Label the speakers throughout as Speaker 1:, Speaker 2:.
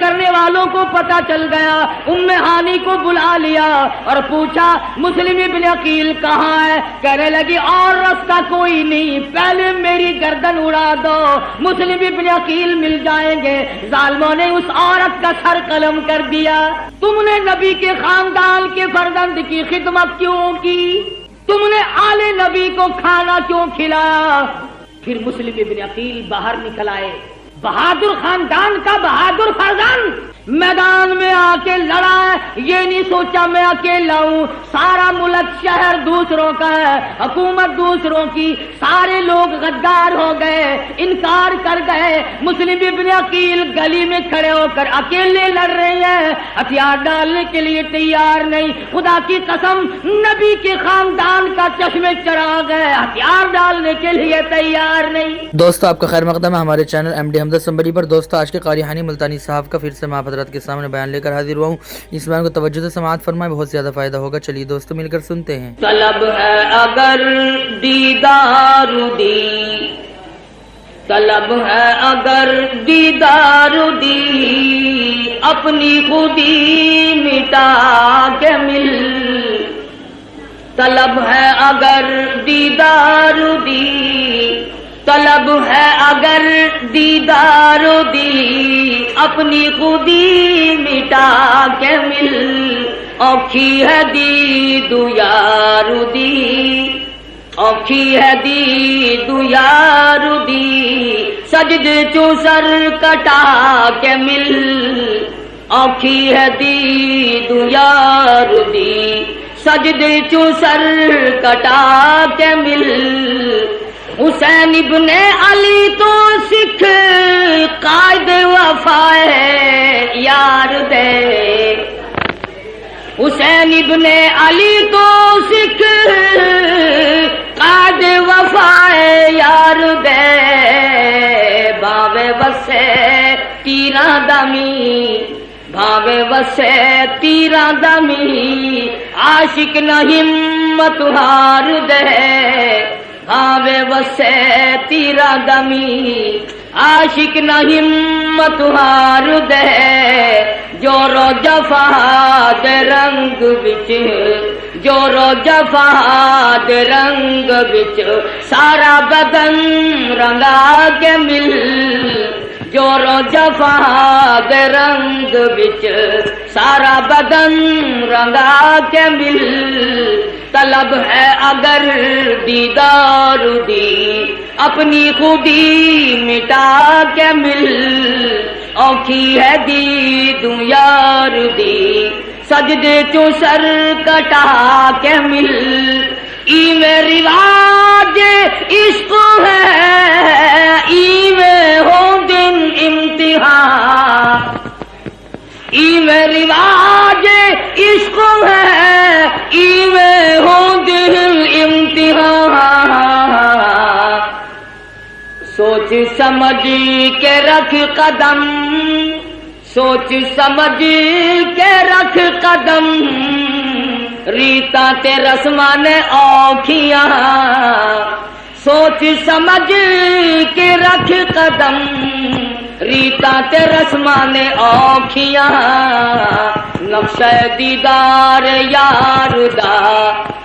Speaker 1: کرنے والوں کو پتہ چل گیا، ام ہانی کو بلا لیا اور پوچھا مسلم ابن عقیل کہاں ہے؟ کہنے لگی اور راستہ کوئی نہیں، پہلے میری گردن اڑا دو، مسلم ابن عقیل مل جائیں گے۔ ظالموں نے اس عورت کا سر قلم کر دیا۔ تم نے نبی کے خاندان کے فرزند کی خدمت کیوں کی؟ تم نے آل نبی کو کھانا کیوں کھلایا؟ پھر مسلم ابن عقیل باہر نکل آئے، بہادر خاندان کا بہادر فرزند میدان میں آ کے لڑا ہے، یہ نہیں سوچا میں اکیلا ہوں، سارا ملک شہر دوسروں کا ہے، حکومت دوسروں کی، سارے لوگ غدار ہو گئے، انکار کر گئے۔ مسلم ابن عقیل گلی میں کھڑے ہو کر اکیلے لڑ رہے ہیں، ہتھیار ڈالنے کے لیے تیار نہیں۔ خدا کی قسم نبی کے خاندان کا چشمے چراغ ہے، ہتھیار ڈالنے کے لیے تیار نہیں۔
Speaker 2: دوستو آپ کا خیر مقدم ہے ہمارے چینل ایم ڈی حمزہ سنبری پر۔ دوستو آج کے قاری ہانی ملتانی صاحب کا پھر سے میں آپ حضرات کے سامنے بیان لے کر حاضر ہوا ہوں، اس بیان کو توجہ سے سماعت فرمائیں، بہت زیادہ فائدہ ہوگا۔ چلیے دوستو مل کر سنتے ہیں۔
Speaker 1: طلب ہے اگر دیدار دی، طلب ہے اگر دیدار دی، اپنی خودی مٹا کے مل، طلب ہے اگر دیدار دی، طلب ہے اگر دیدار دی، اپنی خودی مٹا کے مل، اوکھی ہے دید یار دی، اوکھی ہے دید یار دی، سجدے چو سر کٹا کے مل، اوکھی ہے دید یار دی، سجدے چو سر کٹا کے مل، حسین ابن علی تو سکھ قائد وفا ہے یار دے، حسین ابن علی تو سکھ قائد وفا ہے یار دے، بھاوے وسے تیراں دمی، بھاوے وسے تیراں دمی، عاشق نہ ہمت ہار دے، بھاوے وسے تیرا دمی، عاشق نہ ہمت ہار دے، جورو جفا دے رنگ بچ، جورو جفا دے رنگ بچ، سارا بدن رنگا کے مل، جورو جفا دے رنگ بچ، سارا بدن رنگا کے مل، طلب ہے اگر دیدار دی، اپنی خودی مٹا کے مل، اوکھی ہے دید یار دی، سجدے چو سر کٹا کے مل، ای میں رواج عشق ہے، ای میں ہو دن امتحان، ای میں رواج عشق ہے، ای میں ہو دل امتحان، سوچ سمجھ کے رکھ قدم، سوچ سمجھ کے رکھ قدم، ریتا تے رسمان اوکھیاں، سوچ سمجھ کے رکھ قدم، ریتا تے رسمان اوکھیاں، نقشہ دیدار یار دا،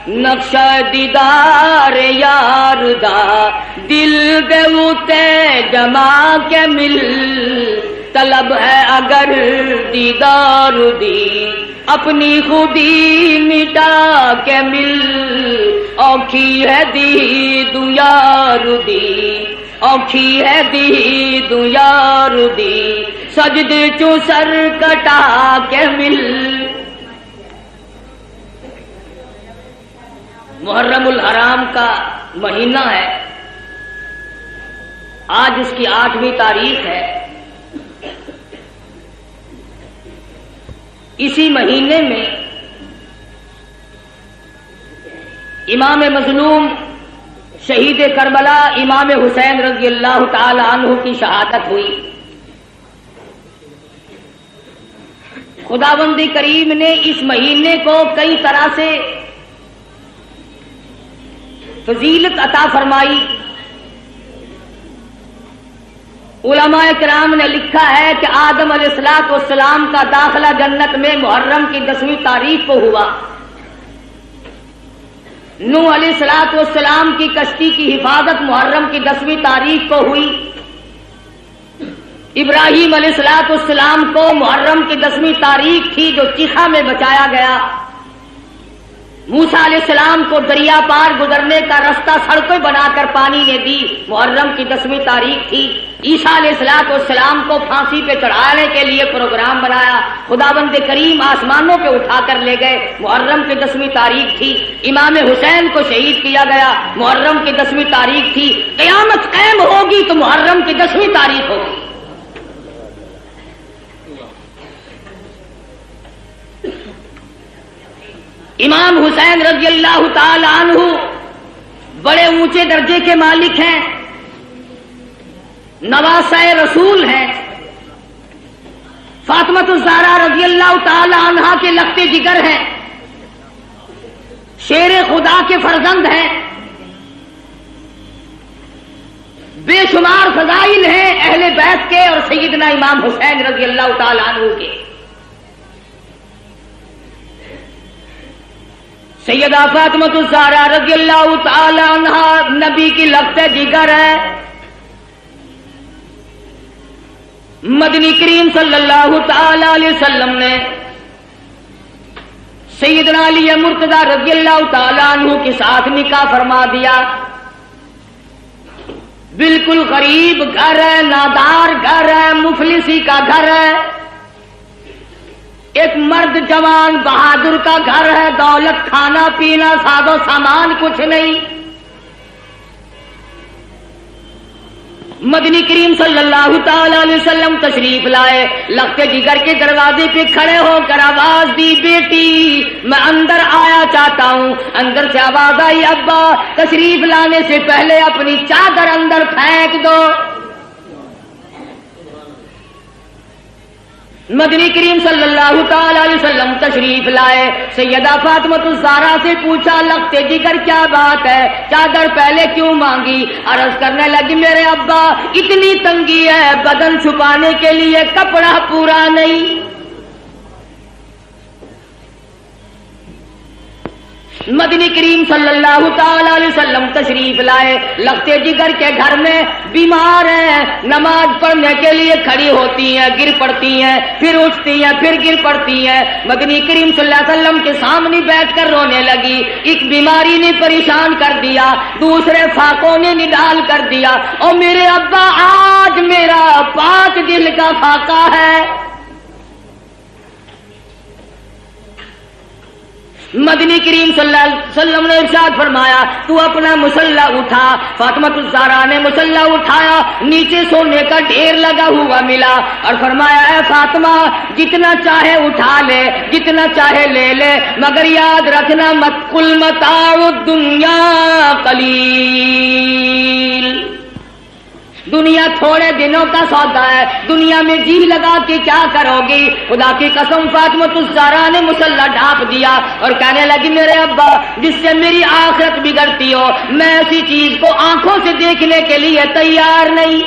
Speaker 1: نقشہ دیدار یار دا، دل دے اتے جما کے مل، طلب ہے اگر دیدار دی، اپنی خودی مٹا کے مل، اوکھی ہے دید یار دی، اوکھی ہے دید یار دی، سجدے چو سر کٹا کے مل۔ محرم الحرام کا مہینہ ہے، آج اس کی 8ویں تاریخ ہے۔ اسی مہینے میں امام مظلوم شہید کربلا امام حسین رضی اللہ تعالی عنہ کی شہادت ہوئی۔ خداوند کریم نے اس مہینے کو کئی طرح سے فضیلت عطا فرمائی۔ علماء کرام نے لکھا ہے کہ آدم علیہ السلام کا داخلہ جنت میں محرم کی 10ویں تاریخ کو ہوا، نوح علیہ السلام کی کشتی کی حفاظت محرم کی 10ویں تاریخ کو ہوئی، ابراہیم علیہ السلام کو محرم کی 10ویں تاریخ تھی جو چیخا میں بچایا گیا، موسیٰ علیہ السلام کو دریا پار گزرنے کا رستہ سڑکیں بنا کر پانی نے دی، محرم کی 10ویں تاریخ تھی، عیسیٰ علیہ السلام کو پھانسی پہ چڑھانے کے لیے پروگرام بنایا، خداوند کریم آسمانوں پہ اٹھا کر لے گئے، محرم کی 10ویں تاریخ تھی، امام حسین کو شہید کیا گیا، محرم کی 10ویں تاریخ تھی، قیامت قائم ہوگی تو محرم کی 10ویں تاریخ ہوگی۔ امام حسین رضی اللہ تعالی عنہ بڑے اونچے درجے کے مالک ہیں، نواسہ رسول ہیں، فاطمہ الزہرا رضی اللہ تعالی عنہا کے لخت جگر ہیں، شیر خدا کے فرزند ہیں، بے شمار فضائل ہیں اہل بیت کے اور سیدنا امام حسین رضی اللہ تعالی عنہ کے۔ سیدہ فاطمہ الزہرا رضی اللہ تعالی عنہا نبی کی لخت جگر ہے، مدنی کریم صلی اللہ تعالی علیہ وسلم نے سیدنا علی مرتضی رضی اللہ تعالی عنہ کے ساتھ نکاح فرما دیا، بالکل غریب گھر ہے، نادار گھر ہے، مفلسی کا گھر ہے، ایک مرد جوان بہادر کا گھر ہے، دولت کھانا پینا ساز و سامان کچھ نہیں۔ مدنی کریم صلی اللہ تعالی علیہ وسلم تشریف لائے، لخت جگر کے دروازے پہ کھڑے ہو کر آواز دی، بیٹی میں اندر آیا چاہتا ہوں۔ اندر سے آواز آئی، ابا تشریف لانے سے پہلے اپنی چادر اندر پھینک دو۔ مدنی کریم صلی اللہ تعالی علیہ وسلم تشریف لائے، سیدہ فاطمہ الزہرا سے پوچھا، لخت جگر کیا بات ہے، چادر پہلے کیوں مانگی؟ عرض کرنے لگی، میرے ابا اتنی تنگی ہے، بدن چھپانے کے لیے کپڑا پورا نہیں۔ مدنی کریم صلی اللہ تعالی علیہ وسلم تشریف لائے، لخت جگر کے گھر میں بیمار ہیں، نماز پڑھنے کے لیے کھڑی ہوتی ہیں، گر پڑتی ہیں، پھر اٹھتی ہیں، پھر گر پڑتی ہیں، مدنی کریم صلی اللہ علیہ وسلم کے سامنے بیٹھ کر رونے لگی۔ ایک بیماری نے پریشان کر دیا، دوسرے فاقوں نے نڈال کر دیا، اور میرے ابا آج میرا 5 دل کا فاقہ ہے۔ مدنی کریم صلی اللہ علیہ وسلم نے ارشاد فرمایا، تو اپنا مصلا اٹھا۔ فاطمہ الزہرا نے مصلا اٹھایا، نیچے سونے کا ڈھیر لگا ہوا ملا، اور فرمایا، اے فاطمہ جتنا چاہے اٹھا لے، جتنا چاہے لے لے، مگر یاد رکھنا مت قل متاع الدنیا قلیل، دنیا تھوڑے دنوں کا سودا ہے، دنیا میں جی لگا کے کیا کرو گی؟ خدا کی قسم فاطمہ الزہرا نے مصلا ڈھانپ دیا اور کہنے لگی، میرے ابا جس سے میری آخرت بگڑتی ہو، میں ایسی چیز کو آنکھوں سے دیکھنے کے لیے تیار نہیں۔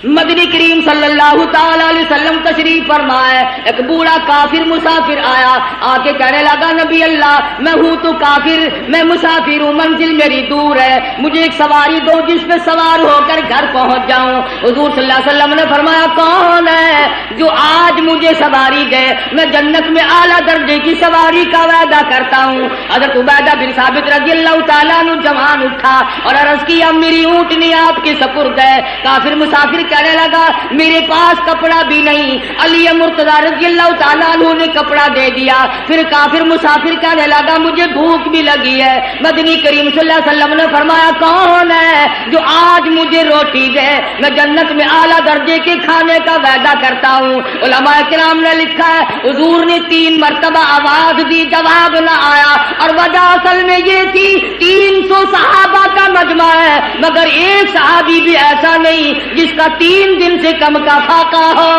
Speaker 1: مدنی کریم صلی اللہ تعالی علیہ وسلم تشریف فرمائے، ایک بوڑھا کافر مسافر آیا، آ کے کہنے لگا، نبی اللہ میں ہوں تو کافر، میں مسافر ہوں، منزل میری دور ہے، مجھے ایک سواری دو جس پہ سوار ہو کر گھر پہنچ جاؤں۔ حضور صلی اللہ علیہ وسلم نے فرمایا، کون ہے جو آج مجھے سواری دے؟ میں جنت میں اعلیٰ درجے کی سواری کا وعدہ کرتا ہوں۔ حضرت عبیدہ بن ثابت رضی اللہ تعالیٰ عنہ جوان اٹھا اور عرض کیا، میری اونٹنی آپ کے سپرد ہے۔ کافر مسافر کہنے لگا، میرے پاس کپڑا بھی نہیں۔ علی مرتضی رضی اللہ تعالیٰ عنہ نے کپڑا دے دیا۔ پھر کافر مسافر کہنے لگا، مجھے بھوک بھی لگی ہے۔ مدنی کریم صلی اللہ علیہ وسلم نے فرمایا، کون ہے جو آج مجھے روٹی دے؟ میں جنت میں اعلیٰ درجے کے کھانے کا وعدہ کرتا ہوں۔ علماء کرام نے لکھا ہے، حضور نے 3 مرتبہ آواز دی، جواب نہ آیا، اور وجہ اصل میں یہ تھی 300 صحابہ کا مجمع ہے، مگر ایک صحابی بھی ایسا نہیں جس کا 3 دن سے کم کا فاقہ ہو۔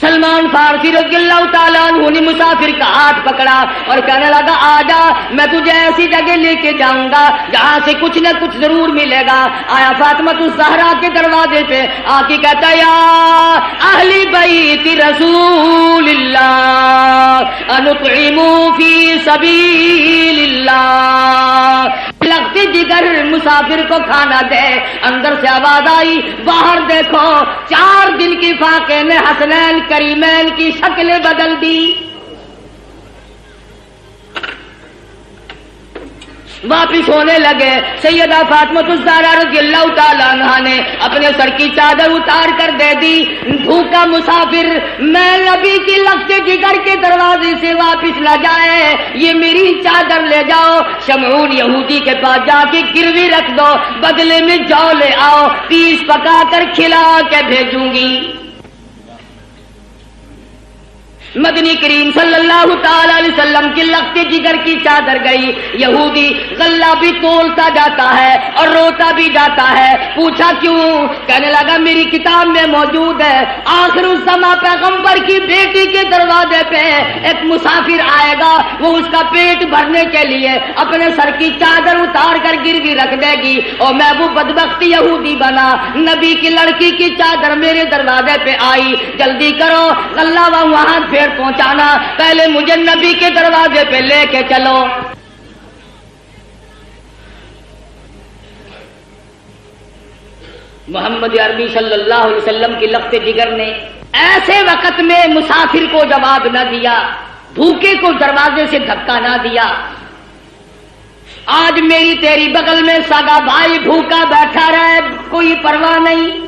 Speaker 1: سلمان فارسی رضی اللہ تعالیٰ عنہ نے مسافر کا ہاتھ پکڑا اور کہنے لگا آجا میں تجھے ایسی جگہ لے کے جاؤں گا جہاں سے کچھ نہ کچھ ضرور ملے گا. آیا فاطمہ الزہرا کے دروازے پہ آ کے کہتا یا اہل بیت رسول اللہ انطعموا فی سبیل اللہ. لگتے جگر مسافر کو کھانا دے. اندر سے آواز آئی باہر دیکھو 4 دن کی فاقے نے حسنین کریمین کی شکلیں بدل دی. واپس ہونے لگے. سیدہ فاطمہ الزہرا رضی اللہ تعالیٰ عنہ نے اپنے سر کی چادر اتار کر دے دی. بھوکا مسافر میں نبی کی لگتے جگر کے دروازے سے واپس نہ جائے یہ میری چادر لے جاؤ شمعون یہودی کے پاس جا کے گروی رکھ دو بدلے میں جو لے آؤ پیس پکا کر کھلا کے بھیجوں گی. مدنی کریم صلی اللہ تعالی علیہ وسلم کی لگتے جگر کی چادر گئی. یہودی غلہ بھی تولتا جاتا ہے اور روتا بھی جاتا ہے. پوچھا کیوں؟ کہنے لگا میری کتاب میں موجود ہے آخر الزماں پیغمبر کی بیٹی کے دروازے پہ ایک مسافر آئے گا وہ اس کا پیٹ بھرنے کے لیے اپنے سر کی چادر اتار کر گروی رکھ دے گی اور میں وہ بدبخت یہودی بنا. نبی کی لڑکی کی چادر میرے دروازے پہ آئی جلدی کرو غلہ وہاں پہنچانا پہلے مجھے نبی کے دروازے پہ لے کے چلو. محمد عربی صلی اللہ علیہ وسلم کی لگتے جگر نے ایسے وقت میں مسافر کو جواب نہ دیا بھوکے کو دروازے سے دھکا نہ دیا. آج میری تیری بغل میں سگا بھائی بھوکا بیٹھا رہے کوئی پرواہ نہیں.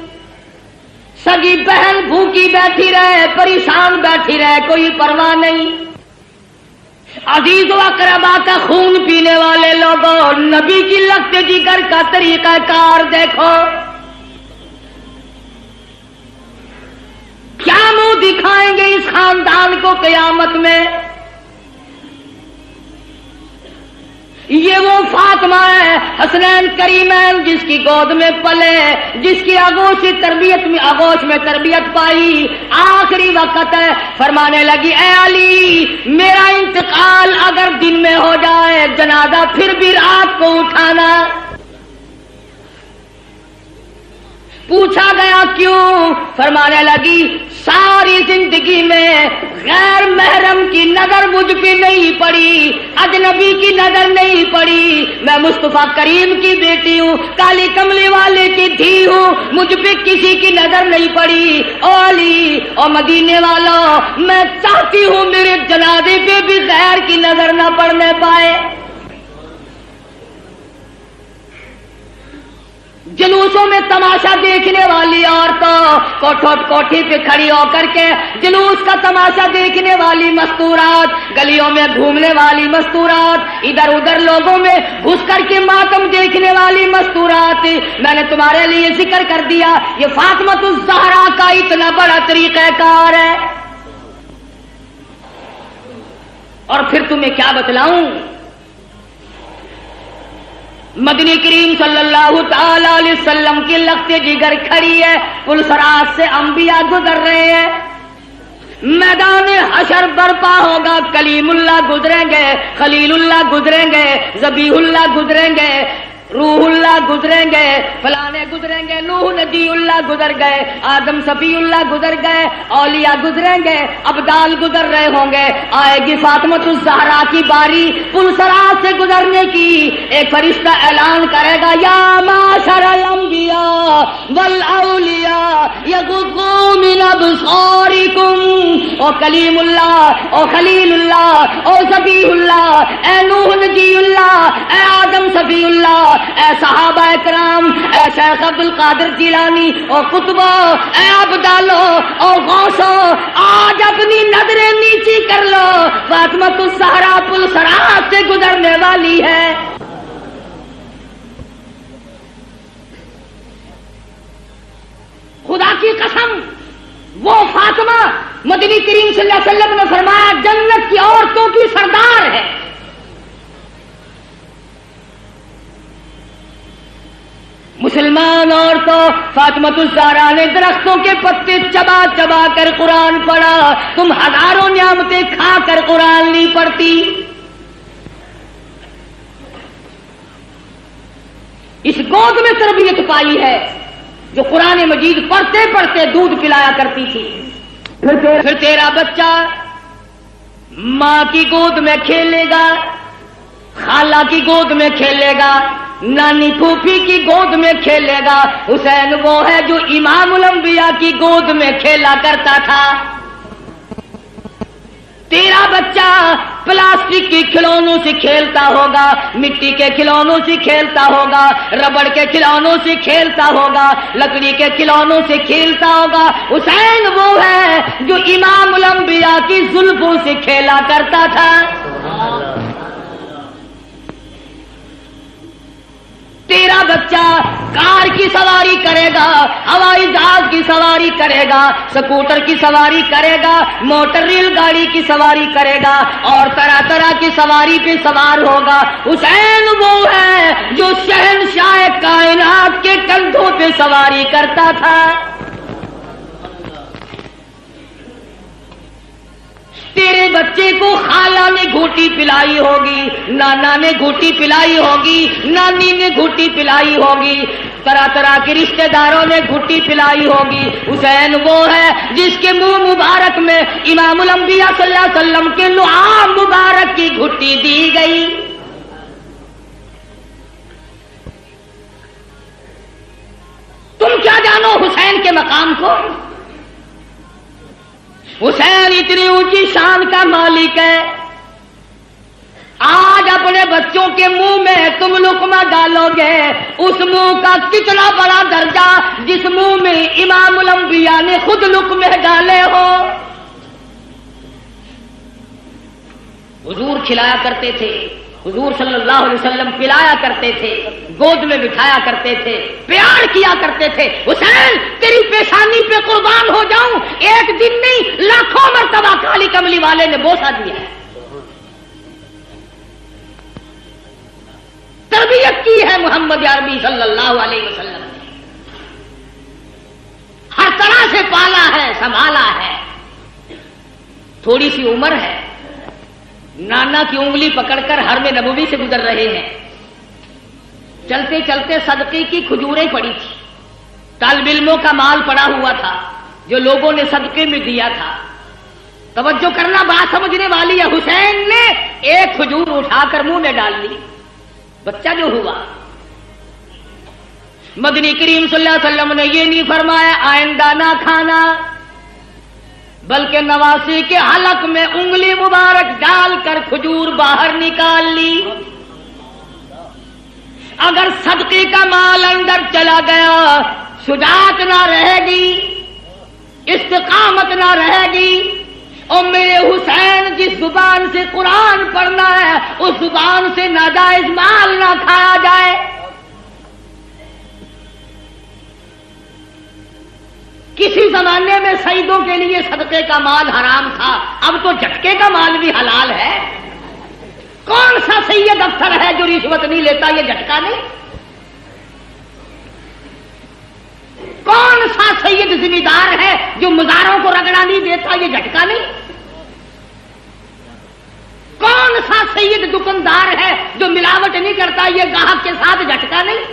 Speaker 1: سگی بہن بھوکی بیٹھی رہے پریشان بیٹھی رہے کوئی پرواہ نہیں. عزیز و اقربا کا خون پینے والے لوگوں نبی کی لگتے جگر کا طریقہ کار دیکھو. کیا منہ دکھائیں گے اس خاندان کو قیامت میں؟ یہ وہ فاطمہ ہے حسنین کریمین جس کی گود میں پلے جس کی آغوش میں تربیت پائی. آخری وقت ہے فرمانے لگی اے علی میرا انتقال اگر دن میں ہو جائے جنازہ پھر بھی رات کو اٹھانا. پوچھا گیا کیوں؟ فرمانے لگی ساری زندگی میں غیر محرم کی نظر مجھ پہ نہیں پڑی اجنبی کی نظر نہیں پڑی. میں مصطفیٰ کریم کی بیٹی ہوں کالی کملی والے کی دھی ہوں مجھ پہ کسی کی نظر نہیں پڑی. او علی او مدینے والوں میں چاہتی ہوں میرے جنازے پہ بھی غیر کی نظر نہ پڑنے پائے. جلوسوں میں تماشا دیکھنے والی عورتوں کوٹھی پہ کھڑی ہو کر کے جلوس کا تماشا دیکھنے والی مستورات گلیوں میں گھومنے والی مستورات ادھر ادھر لوگوں میں گھس کر کے ماتم دیکھنے والی مستورات. میں نے تمہارے لیے ذکر کر دیا یہ فاطمہ الزہرا کا اتنا بڑا طریقہ کار ہے. اور پھر تمہیں کیا بتلاؤں مدنی کریم صلی اللہ تعالی علیہ وسلم کی لگتے جگر کھڑی ہے پلسرات سے انبیاء گزر رہے ہیں. میدان حشر برپا ہوگا کلیم اللہ گزریں گے خلیل اللہ گزریں گے ذبیح اللہ گزریں گے روح اللہ گزریں گے فلانے گزریں گے نوح نبی اللہ گزر گئے آدم صفی اللہ گزر گئے اولیاء گزریں گے ابدال گزر رہے ہوں گے. آئے گی فاطمہ الزہرا کی باری پلسرات سے گزرنے کی. ایک فرشتہ اعلان کرے گا یا معاشر الانبیاء والاولیاء یغضوا من ابصارکم. او کلیم اللہ او خلیل اللہ او ذبیح اللہ اے نوح نبی اللہ اے آدم صفی اللہ اے صحابہ کرام اے شیخ عبد القادر جیلانی اور قطبہ اے ابدالو اور غوثو آج اپنی نظریں نیچی کر لو فاطمہ الزہرا پلسرات سے گزرنے والی ہے. خدا کی قسم وہ فاطمہ مدنی کریم صلی اللہ علیہ وسلم نے فرمایا جنت کی عورتوں کی سردار ہے. مسلمان عورتوں فاطمۃ نے درختوں کے پتے چبا چبا کر قرآن پڑھا، تم ہزاروں نعمتیں کھا کر قرآن نہیں پڑھتی۔ اس گود میں تربیت پائی ہے جو قرآن مجید پڑھتے پڑھتے دودھ پلایا کرتی تھی۔ پھر تیرا بچہ ماں کی گود میں کھیلے گا، خالہ کی گود میں کھیلے گا، نانی پھوپھی کی گود میں کھیلے گا۔ حسین وہ ہے جو امام الانبیاء کی گود میں کھیلا کرتا تھا۔ تیرا بچہ پلاسٹک کے کھلونوں سے کھیلتا ہوگا، مٹی کے کھلونوں سے کھیلتا ہوگا، ربڑ کے کھلونوں سے کھیلتا ہوگا، لکڑی کے کھلونوں سے کھیلتا ہوگا۔ حسین وہ ہے جو امام الانبیاء کی زلفوں سے کھیلا کرتا تھا۔ تیرا بچہ کار کی سواری کرے گا، ہوائی جہاز کی سواری کرے گا، سکوٹر کی سواری کرے گا، موٹر ریل گاڑی کی سواری کرے گا اور طرح طرح کی سواری پہ سوار ہوگا۔ حسین وہ ہے جو شہنشاہ کائنات کے کندھوں پہ سواری کرتا تھا۔ تیرے بچے کو خالہ نے گھوٹی پلائی ہوگی، نانا نے گھوٹی پلائی ہوگی، نانی نے گھوٹی پلائی ہوگی، طرح طرح کے رشتہ داروں نے گھوٹی پلائی ہوگی۔ حسین وہ ہے جس کے منہ مبارک میں امام الانبیاء صلی اللہ علیہ وسلم کے لعاب مبارک کی گھوٹی دی گئی۔ تم کیا جانو حسین کے مقام کو؟ حسین اتنی اونچی شان کا مالک ہے، آج اپنے بچوں کے منہ میں تم لقمہ ڈالو گے، اس منہ کا کتنا بڑا درجہ جس منہ میں امام الانبیاء نے خود لقمے ڈالے ہو۔ حضور کھلایا کرتے تھے، حضور صلی اللہ علیہ وسلم پلایا کرتے تھے، گود میں بٹھایا کرتے تھے، پیار کیا کرتے تھے۔ حسین تیری پیشانی پہ قربان ہو جاؤں، ایک دن نہیں لاکھوں مرتبہ کالی کملی والے نے بوسہ دیا ہے، تربیت کی ہے محمد عربی صلی اللہ علیہ وسلم نے، ہر طرح سے پالا ہے، سنبھالا ہے۔ تھوڑی سی عمر ہے، نانا کی انگلی پکڑ کر حرم نبوی سے گزر رہے ہیں، چلتے چلتے صدقے کی کھجوریں پڑی تھی، طالب علموں کا مال پڑا ہوا تھا جو لوگوں نے صدقے میں دیا تھا۔ توجہ کرنا، بات سمجھنے والی ہے۔ حسین نے ایک کھجور اٹھا کر منہ میں ڈال لی، بچہ جو ہوا۔ مدنی کریم صلی اللہ علیہ وسلم نے یہ نہیں فرمایا آئندہ نہ کھانا، بلکہ نواسی کے حلق میں انگلی مبارک ڈال کر کھجور باہر نکال لی۔ اگر صدقے کا مال اندر چلا گیا، شجاعت نہ رہے گی، استقامت نہ رہے گی، اور میرے حسین جس زبان سے قرآن پڑھنا ہے اس زبان سے ناجائز مال نہ کھایا جائے۔ کسی زمانے میں سیدوں کے لیے صدقے کا مال حرام تھا، اب تو جھٹکے کا مال بھی حلال ہے۔ کون سا سید افسر ہے جو رشوت نہیں لیتا؟ یہ جھٹکا نہیں۔ کون سا سید ذمہ دار ہے جو مزاروں کو رگڑا نہیں دیتا؟ یہ جھٹکا نہیں۔ کون سا سید دکاندار ہے جو ملاوٹ نہیں کرتا؟ یہ گاہک کے ساتھ جھٹکا نہیں۔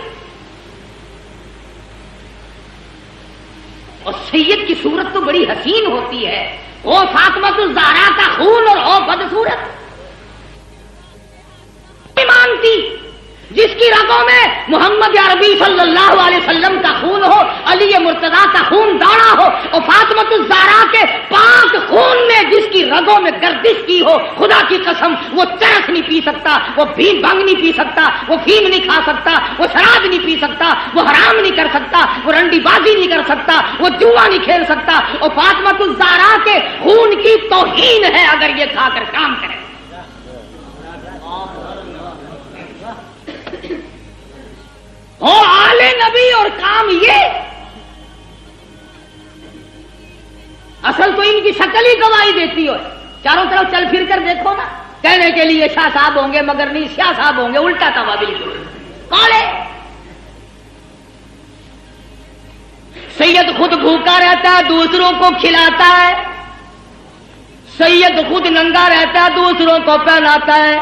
Speaker 1: اور سید کی صورت تو بڑی حسین ہوتی ہے، وہ فاطمۃ الزہرا کا خون اور وہ بدصورت مانتی جس کی رگوں میں محمد عربی صلی اللہ علیہ وسلم کا خون ہو، علی مرتضیٰ کا خون دوڑا ہو، اور فاطمۃ الزہرا کے پاک خون میں جس کی رگوں میں گردش کی ہو، خدا کی قسم وہ چرس نہیں پی سکتا، وہ بھنگ نہیں پی سکتا، وہ فیم نہیں کھا سکتا، وہ شراب نہیں پی سکتا، وہ حرام نہیں کر سکتا، وہ رنڈی بازی نہیں کر سکتا، وہ جوا نہیں کھیل سکتا، اور فاطمۃ الزہرا کے خون کی توہین ہے اگر یہ کھا کر کام کرے۔ ہو آل نبی اور کام یہ، اصل تو ان کی شکل ہی گواہی دیتی ہو۔ چاروں طرف چل پھر کر دیکھو نا، کہنے کے لیے شاہ صاحب ہوں گے مگر نہیں شاہ صاحب ہوں گے، الٹا تھا بالکل۔ کالے بھوکا رہتا ہے دوسروں کو کھلاتا ہے، سید خود ننگا رہتا ہے دوسروں کو پہناتا ہے۔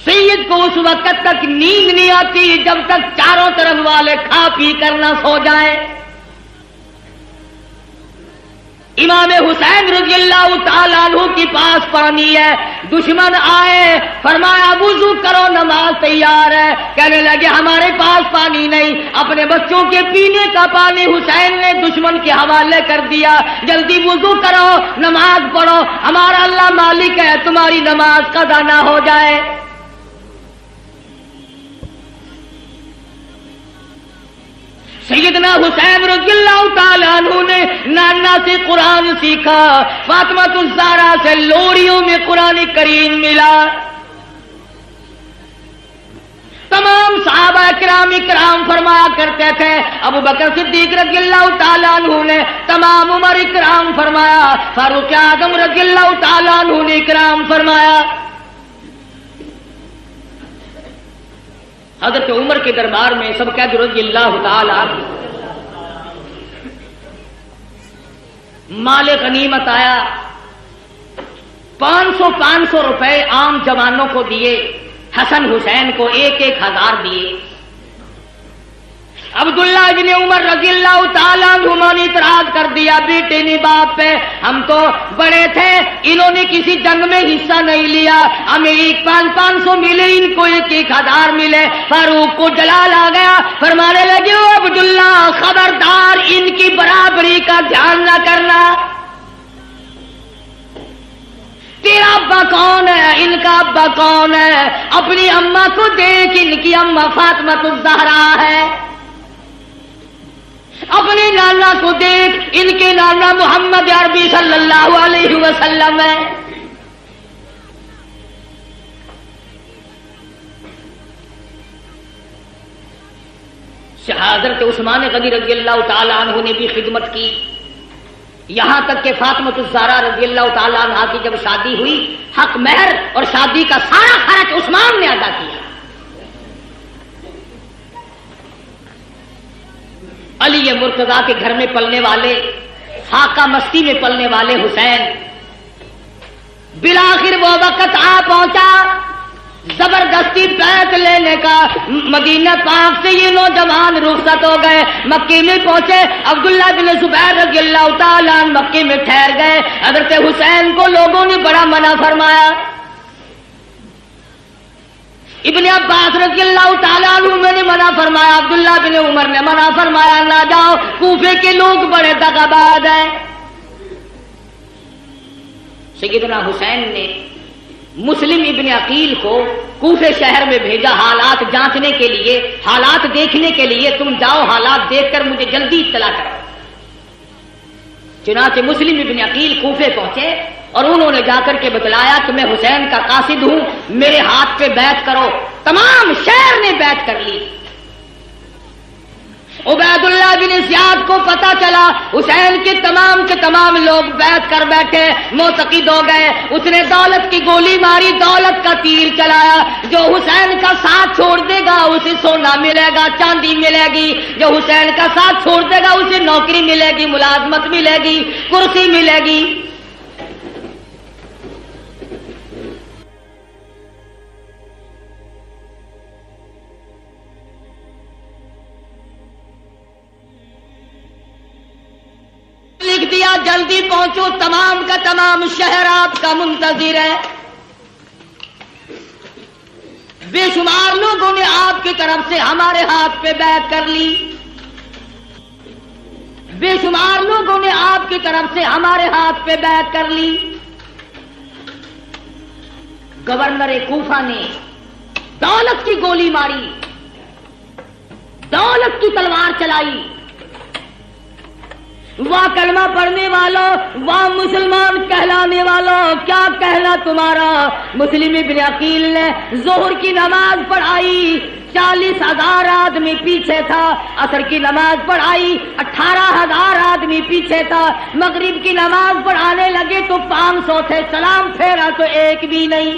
Speaker 1: سید کو اس وقت تک نیند نہیں آتی جب تک چاروں طرف والے کھا پی کر نہ سو جائیں۔ امام حسین رضی اللہ تعالیٰ عنہ کے پاس پانی ہے، دشمن آئے، فرمایا وضو کرو نماز تیار ہے، کہنے لگے ہمارے پاس پانی نہیں، اپنے بچوں کے پینے کا پانی حسین نے دشمن کے حوالے کر دیا، جلدی وضو کرو نماز پڑھو، ہمارا اللہ مالک ہے، تمہاری نماز قضا نہ ہو جائے۔ سیدنا حسین رضی اللہ تعالیٰ عنہ نے نانا سے قرآن سیکھا، فاطمہ الزہرا سے لوریوں میں قرآن کریم ملا۔ تمام صحابہ کرام فرمایا کرتے تھے، ابو بکر صدیق رضی اللہ تعالیٰ عنہ نے، تمام عمر کرام فرمایا، فاروق اعظم رضی اللہ تعالیٰ عنہ نے کرام فرمایا۔ حضرت عمر کے دربار میں سب قید رضی اللہ تعالی عنہ، مال غنیمت آیا، 500 روپے عام جوانوں کو دیے، حسن حسین کو 1,000 دیے۔ عبداللہ بن عمر رضی اللہ تعالیٰ عنہ نے اعتراض کر دیا، بیٹے نے باپ پہ، ہم تو بڑے تھے، انہوں نے کسی جنگ میں حصہ نہیں لیا، ہمیں 500 ملے، ان کو 1,000 ملے۔ فاروق کو جلال آ گیا، فرمانے لگے او عبداللہ خبردار ان کی برابری کا دھیان نہ کرنا، تیرا ابا کون ہے، ان کا ابا کون ہے، اپنی اماں کو دیکھ، ان کی اماں فاطمہ الزہرا ہے، اپنے نانا کو دیکھ، ان کے نانا محمد عربی صلی اللہ علیہ وسلم ہے۔ حضرت عثمان غنی رضی اللہ تعالیٰ عنہ نے بھی خدمت کی، یہاں تک کہ فاطمہ الزہرا رضی اللہ تعالیٰ عنہ کی جب شادی ہوئی، حق مہر اور شادی کا سارا خرچ عثمان نے ادا کیا۔ علی مرتضیٰ کے گھر میں پلنے والے، فاقہ مستی میں پلنے والے حسین، بالآخر وہ وقت آ پہنچا زبردستی بیعت لینے کا، مدینہ پاک سے یہ نوجوان رخصت ہو گئے، مکے میں پہنچے، عبداللہ بن زبیر رضی اللہ تعالیٰ عنہ مکے میں ٹھہر گئے۔ حضرت حسین کو لوگوں نے بڑا منع فرمایا، ابن عباس رضی اللہ تعالیٰ عنہ نے منع فرمایا، عبداللہ بن عمر نے منع فرمایا، نہ جاؤ، کوفے کے لوگ بڑے دغاباز ہیں۔ سیدنا حسین نے مسلم ابن عقیل کو کوفے شہر میں بھیجا حالات جانچنے کے لیے، حالات دیکھنے کے لیے، تم جاؤ حالات دیکھ کر مجھے جلدی اطلاع کرو۔ چنانچہ مسلم ابن عقیل کوفے پہنچے اور انہوں نے جا کر کے بتلایا کہ میں حسین کا قاصد ہوں، میرے ہاتھ پہ بیعت کرو۔ تمام شہر نے بیعت کر لی۔ عبید اللہ بن زیاد کو پتا چلا حسین کے تمام لوگ بیعت کر بیٹھے، معتقد ہو گئے۔ اس نے دولت کی گولی ماری، دولت کا تیر چلایا، جو حسین کا ساتھ چھوڑ دے گا اسے سونا ملے گا، چاندی ملے گی، جو حسین کا ساتھ چھوڑ دے گا اسے نوکری ملے گی، ملازمت ملے گی، کرسی ملے گی۔ لکھ دیا جلدی پہنچو، تمام کا تمام شہر آپ کا منتظر ہے۔ بے شمار لوگوں نے آپ کی طرف سے ہمارے ہاتھ پہ بیعت کر لی، بے شمار لوگوں نے آپ کی طرف سے ہمارے ہاتھ پہ بیعت کر لی۔ گورنر کوفہ نے دولت کی گولی ماری، دولت کی تلوار چلائی۔ واہ کلمہ پڑھنے والوں، واہ مسلمان کہلانے والوں، کیا کہنا تمہارا۔ مسلم ابن عقیل نے ظہر کی نماز پڑھائی، 40,000 آدمی پیچھے تھا، عصر کی نماز پڑھائی، 18,000 آدمی پیچھے تھا، مغرب کی نماز پڑھانے لگے تو 500 تھے، سلام پھیرا تو ایک بھی نہیں۔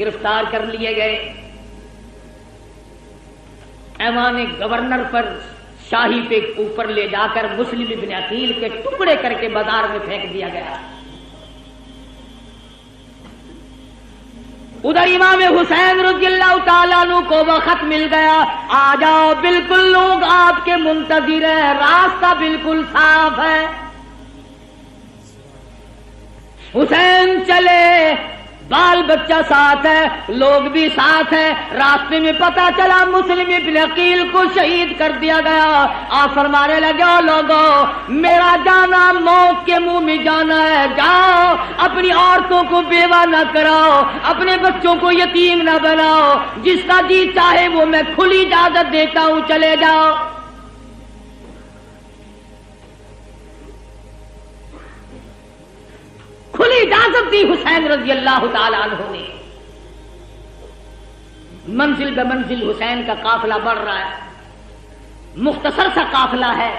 Speaker 1: گرفتار کر لیے گئے، ایوان گورنر پر شاہی پہ اوپر لے جا کر مسلم ابن عقیل کے ٹکڑے کر کے بازار میں پھینک دیا گیا۔ ادھر امام حسین رضی اللہ تعالیٰ عنہ کو وہ خط مل گیا، آ جاؤ بالکل لوگ آپ کے منتظر ہیں، راستہ بالکل صاف ہے۔ حسین چلے، بال بچہ ساتھ ہے، لوگ بھی ساتھ ہیں، راستے میں پتا چلا مسلم ابن عقیل کو شہید کر دیا گیا۔ آپ فرمانے لگے، او لوگو میرا جانا موت کے منہ میں جانا ہے، جاؤ اپنی عورتوں کو بیوہ نہ کراؤ، اپنے بچوں کو یتیم نہ بناؤ، جس کا جی چاہے وہ میں کھلی اجازت دیتا ہوں، چلے جاؤ۔ کھلی اجازت دی حسین رضی اللہ تعالی عنہ نے۔ منزل بہ منزل حسین کا قافلہ بڑھ رہا ہے، مختصر سا قافلہ ہے،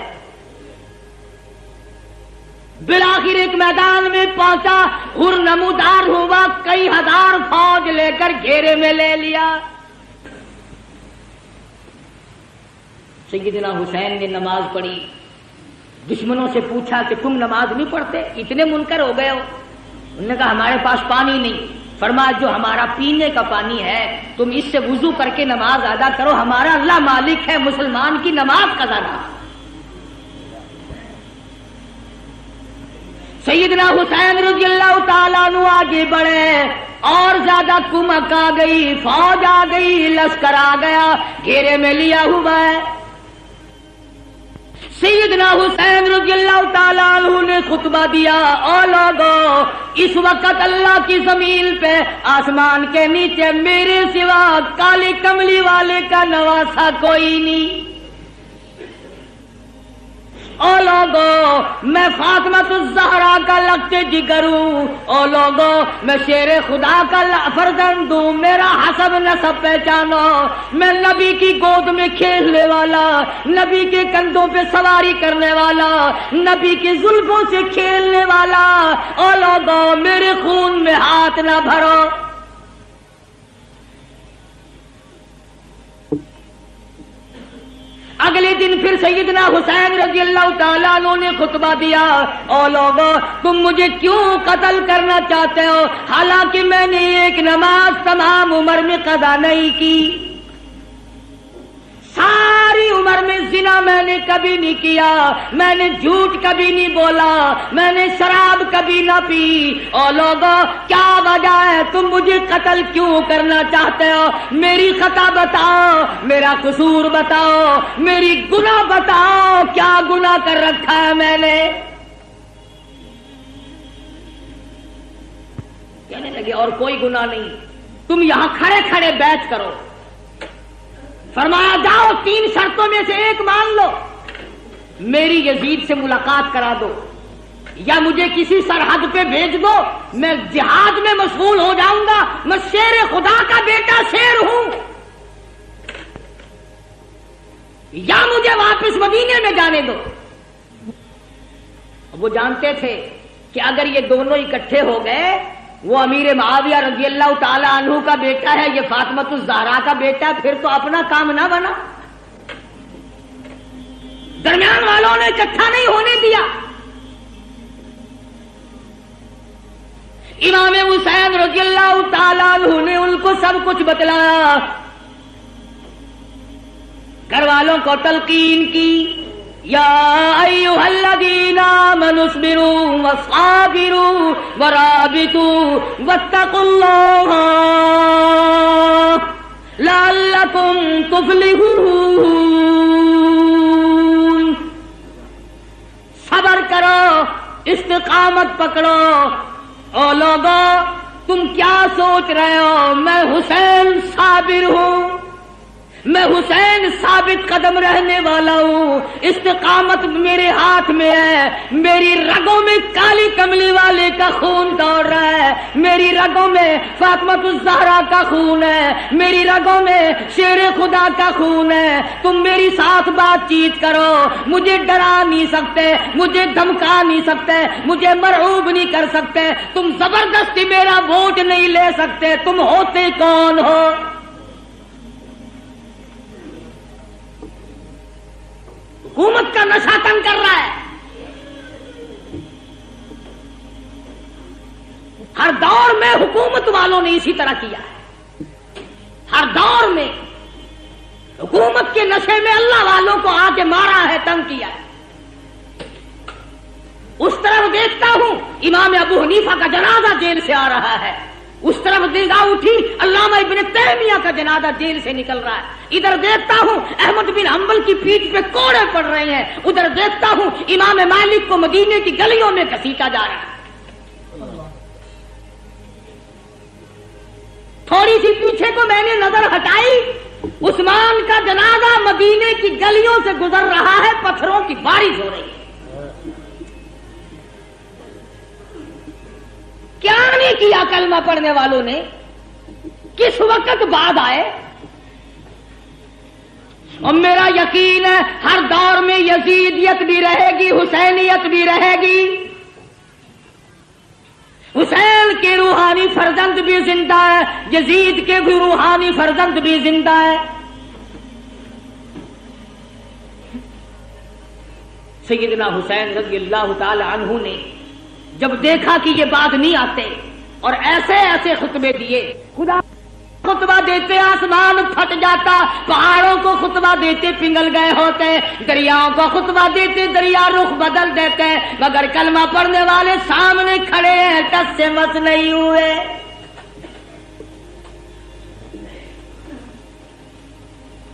Speaker 1: بالآخر ایک میدان میں پہنچا، ہر نمودار ہوا، کئی ہزار فوج لے کر گھیرے میں لے لیا۔ سیدنا حسین نے نماز پڑھی، دشمنوں سے پوچھا کہ تم نماز نہیں پڑھتے، اتنے منکر ہو گئے ہو؟ انہوں نے کہا ہمارے پاس پانی نہیں۔ فرمایا جو ہمارا پینے کا پانی ہے تم اس سے وضو کر کے نماز ادا کرو، ہمارا اللہ مالک ہے، مسلمان کی نماز قضا نہ۔ سیدنا حسین رضی اللہ تعالیٰ عنہ آگے بڑھے، اور زیادہ کمک آ گئی، فوج آ گئی، لشکر آ گیا، گھیرے میں لیا ہوا ہے۔ سیدنا حسین رضی اللہ تعالیٰ عنہ نے خطبہ دیا، او لوگو اس وقت اللہ کی زمین پہ آسمان کے نیچے میرے سوا کالی کملی والے کا نواسا کوئی نہیں۔ او لوگو میں فاطمۃ الزہرا کا لگتے جگر ہوں، او لوگو میں شیر خدا کا فرزند ہوں، میرا حسب نسب پہچانو، میں نبی کی گود میں کھیلنے والا، نبی کے کندھوں پہ سواری کرنے والا، نبی کی زلفوں سے کھیلنے والا، او لوگو میرے خون میں ہاتھ نہ بھرو۔ اگلے دن پھر سیدنا حسین رضی اللہ تعالیٰ عنہ نے خطبہ دیا، او لوگو تم مجھے کیوں قتل کرنا چاہتے ہو، حالانکہ میں نے ایک نماز تمام عمر میں قضا نہیں کی، ساری عمر میں زنا میں نے کبھی نہیں کیا، میں نے جھوٹ کبھی نہیں بولا، میں نے شراب کبھی نہ پی، او لوگو کیا وجہ ہے تم مجھے قتل کیوں کرنا چاہتے ہو؟ میری خطا بتاؤ، میرا قصور بتاؤ، میری گناہ بتاؤ، کیا گناہ کر رکھا ہے میں نے؟ کہنے لگے اور کوئی گناہ نہیں، تم یہاں کھڑے کھڑے بیعت کرو۔ فرمایا جاؤ 3 شرطوں میں سے ایک مان لو، میری یزید سے ملاقات کرا دو، یا مجھے کسی سرحد پہ بھیج دو، میں جہاد میں مشغول ہو جاؤں گا، میں شیر خدا کا بیٹا شیر ہوں، یا مجھے واپس مدینے میں جانے دو۔ وہ جانتے تھے کہ اگر یہ دونوں اکٹھے ہو گئے، وہ امیر معاویہ رضی اللہ تعالی عنہ کا بیٹا ہے، یہ فاطمۃ الزہرا کا بیٹا ہے، پھر تو اپنا کام نہ بنا۔ درمیان والوں نے اکٹھا نہیں ہونے دیا۔ امام حسین رضی اللہ تعالی عنہ نے ان کو سب کچھ بتلایا، گھر والوں کو تلقین کی، یا ایھا الذین آمنوا اصبروا وصابروا ورابطوا واتقوا اللہ لعلکم تفلحون۔ صبر کرو، استقامت پکڑو۔ او لوگو تم کیا سوچ رہے ہو، میں حسین صابر ہوں، میں حسین ثابت قدم رہنے والا ہوں، استقامت میرے ہاتھ میں ہے، میری رگوں میں کالی کملی والے کا خون دوڑ رہا ہے، میری رگوں میں فاطمہ الزہرا کا خون ہے، میری رگوں میں شیر خدا کا خون ہے۔ تم میری ساتھ بات چیت کرو، مجھے ڈرا نہیں سکتے، مجھے دھمکا نہیں سکتے، مجھے مرعوب نہیں کر سکتے، تم زبردستی میرا ووٹ نہیں لے سکتے، تم ہوتے کون ہو؟ حکومت کا نشہ تنگ کر رہا ہے۔ ہر دور میں حکومت والوں نے اسی طرح کیا ہے، ہر دور میں حکومت کے نشے میں اللہ والوں کو آ کے مارا ہے، تنگ کیا ہے۔ اس طرف دیکھتا ہوں امام ابو حنیفہ کا جنازہ جیل سے آ رہا ہے، اس طرف نگاہ اٹھی علامہ ابن تیمیہ کا جنازہ جیل سے نکل رہا ہے، ادھر دیکھتا ہوں احمد بن حنبل کی پیٹھ پہ کوڑے پڑ رہے ہیں، ادھر دیکھتا ہوں امام مالک کو مدینے کی گلیوں میں گھسیٹا جا رہا ہے۔ تھوڑی سی پیچھے کو میں نے نظر ہٹائی، عثمان کا جنازہ مدینے کی گلیوں سے گزر رہا ہے، پتھروں کی بارش ہو رہی ہے۔ کیا نہیں کیا کلمہ پڑھنے والوں نے، کس وقت بعد آئے؟ اور میرا یقین ہے ہر دور میں یزیدیت بھی رہے گی، حسینیت بھی رہے گی، حسین کے روحانی فرزند بھی زندہ ہے، یزید کے بھی روحانی فرزند بھی زندہ ہے۔ سیدنا حسین رضی اللہ تعالی عنہ نے جب دیکھا کہ یہ بات نہیں آتے اور ایسے ایسے خطبے دیے، خدا خطبہ دیتے آسمان پھٹ جاتا، پہاڑوں کو خطبہ دیتے پنگل گئے ہوتے، دریاؤں کو خطبہ دیتے دریا رخ بدل دیتے، مگر کلمہ پڑھنے والے سامنے کھڑے ہیں، ٹس سے مس نہیں ہوئے۔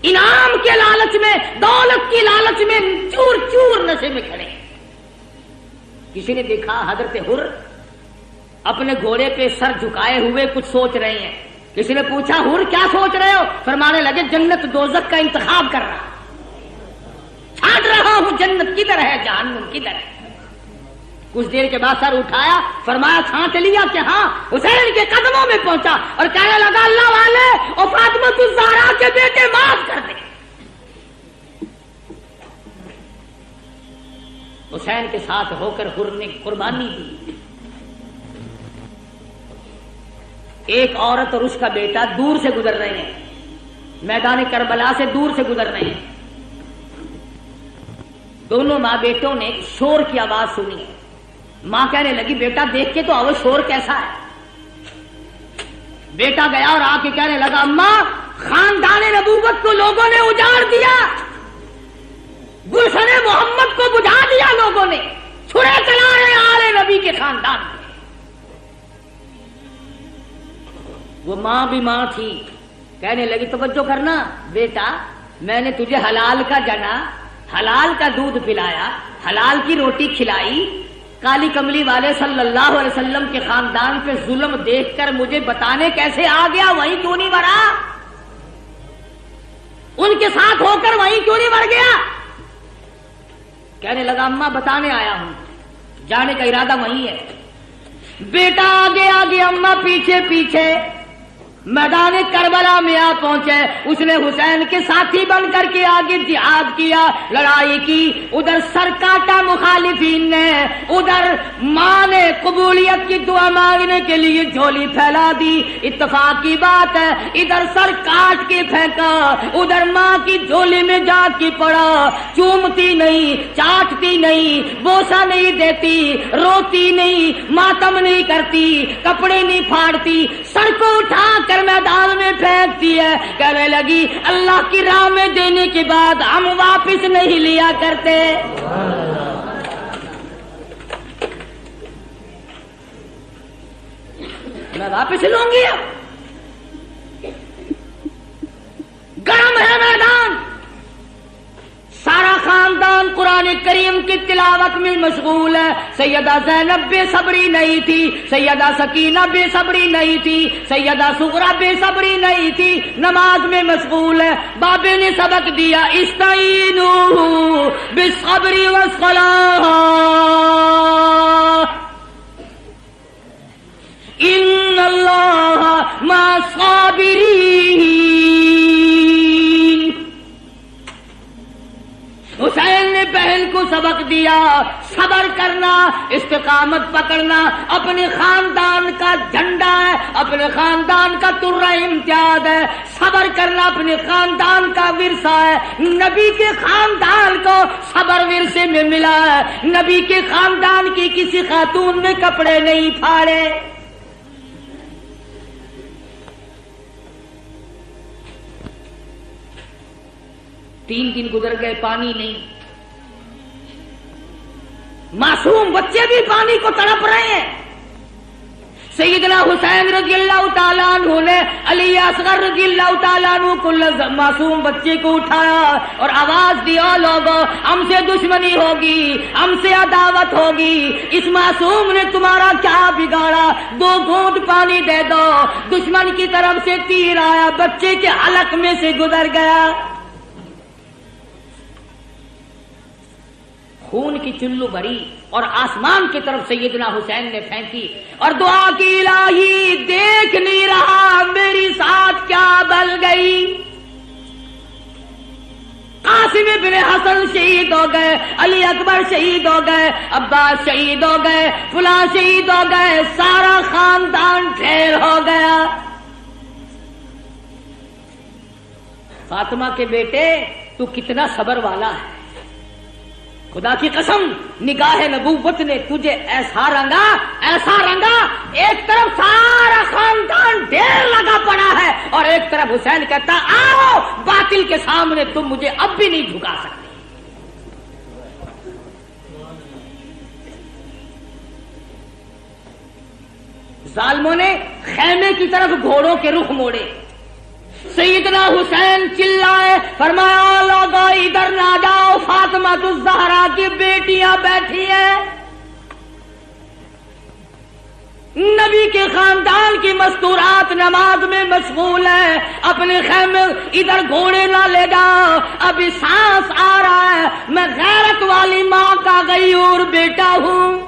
Speaker 1: انعام کے لالچ میں، دولت کی لالچ میں چور چور نشے میں کھڑے ہیں۔ کسی نے دیکھا حضرت حر اپنے گھوڑے پہ سر جھکائے ہوئے کچھ سوچ رہے ہیں، کسی نے پوچھا حر کیا سوچ رہے ہو؟ فرمانے لگے جنت دوزخ کا انتخاب کر رہا، چھانٹ رہا ہوں جنت کدھر ہے جہنم کدھر ہے۔ کچھ دیر کے بعد سر اٹھایا، فرمایا چھانٹ لیا کہ ہاں، حسین کے قدموں میں پہنچا اور کہنے لگا اللہ والے اور فاطمہ الزہرا کے بیٹے معاف کر دے۔ حسین کے ساتھ ہو کر حر نے قربانی دی۔ ایک عورت اور اس کا بیٹا دور سے گزر رہے ہیں، میدان کربلا سے دور سے گزر رہے ہیں، دونوں ماں بیٹوں نے شور کی آواز سنی، ماں کہنے لگی بیٹا دیکھ کے تو آؤ شور کیسا ہے۔ بیٹا گیا اور آ کے کہنے لگا اماں خاندان نبوت کو لوگوں نے اجاڑ دیا، گلشن محمد کو بجھا دیا لوگوں نے، چھڑے چلا رہے آل نبی کے خاندان میں۔ وہ ماں بھی ماں تھی، کہنے لگی توجہ کرنا بیٹا، میں نے تجھے حلال کا جنا، حلال کا دودھ پلایا، حلال کی روٹی کھلائی، کالی کملی والے صلی اللہ علیہ وسلم کے خاندان پہ ظلم دیکھ کر مجھے بتانے کیسے آ گیا، وہیں کیوں نہیں مرا؟ ان کے ساتھ ہو کر وہیں کیوں نہیں مر گیا؟ کہنے لگا اماں بتانے آیا ہوں، جانے کا ارادہ وہیں ہے۔ بیٹا آگے آگے، اماں پیچھے پیچھے، میدان کربلا میں آ پہنچے۔ اس نے حسین کے ساتھی بن کر کے آگے جہاد کیا، لڑائی کی، ادھر سر کاٹا مخالفین نے، ادھر ماں نے قبولیت کی دعا مانگنے کے لیے جھولی پھیلا دی۔ اتفاق کی بات ہے ادھر سر کاٹ کے پھینکا، ادھر ماں کی جھولی میں جا کے پڑا، چومتی نہیں، چاٹتی نہیں، بوسا نہیں دیتی، روتی نہیں، ماتم نہیں کرتی، کپڑے نہیں پھاڑتی، سر کو اٹھا کر میدان میں پھینکتی ہے۔ کہنے لگی اللہ کی راہ میں دینے کے بعد ہم واپس نہیں لیا کرتے، میں واپس لوں گی۔ گرم ہے میدان، سارا خاندان قرآن کریم کی تلاوت میں مشغول ہے. سیدہ زینب بے صبری نہیں تھی, سیدہ سکینہ بے صبری نہیں تھی, سیدہ سغرا بے صبری نہیں تھی, نماز میں مشغول ہے. بابے نے سبق دیا استعینوا بالصبر والصلاۃ ان اللہ مع الصابرین. حسین نے بہن کو سبق دیا صبر کرنا, استقامت پکڑنا اپنے خاندان کا جھنڈا ہے, اپنے خاندان کا ترہ امتیاز ہے. صبر کرنا اپنے خاندان کا ورثہ ہے. نبی کے خاندان کو صبر ورثے میں ملا ہے. نبی کے خاندان کی کسی خاتون نے کپڑے نہیں پھاڑے. تین دن گزر گئے, پانی نہیں. معصوم بچے بھی پانی کو تڑپ رہے ہیں. سیدنا حسین رضی اللہ تعالیٰ عنہ نے علی اصغر رضی اللہ تعالیٰ عنہ کو معصوم بچے کو اٹھایا اور آواز دیا, لوگوں ہم سے دشمنی ہوگی, ہم سے عداوت ہوگی, اس معصوم نے تمہارا کیا بگاڑا, 2 گھونٹ پانی دے دو. دشمن کی طرف سے تیر آیا, بچے کے حلق میں سے گزر گیا. خون کی چلو بھری اور آسمان کی طرف سیدنا حسین نے پھینکی اور دعا کی, الہی دیکھ نہیں رہا میری ساتھ کیا بل گئی. قاسم بن حسن شہید ہو گئے, علی اکبر شہید ہو گئے, عباس شہید ہو گئے, فلاں شہید ہو گئے, سارا خاندان ڈھیر ہو گیا. فاطمہ کے بیٹے تو کتنا صبر والا ہے, خدا کی قسم نگاہ نبوت نے تجھے ایسا رنگا, ایک طرف سارا خاندان ڈھیر لگا پڑا ہے اور ایک طرف حسین کہتا آؤ باطل کے سامنے تم مجھے اب بھی نہیں جھکا سکتے. ظالموں نے خیمے کی طرف گھوڑوں کے رخ موڑے. سیدنا حسین چلائے, فرمایا لوگوں ادھر نہ جاؤ, فاطمہ الزہرا کی بیٹیاں بیٹھی ہیں. نبی کے خاندان کی مستورات نماز میں مشغول ہیں. اپنے خیمے ادھر گھوڑے نہ لے جاؤ, ابھی سانس آ رہا ہے, میں غیرت والی ماں کا غیور بیٹا ہوں.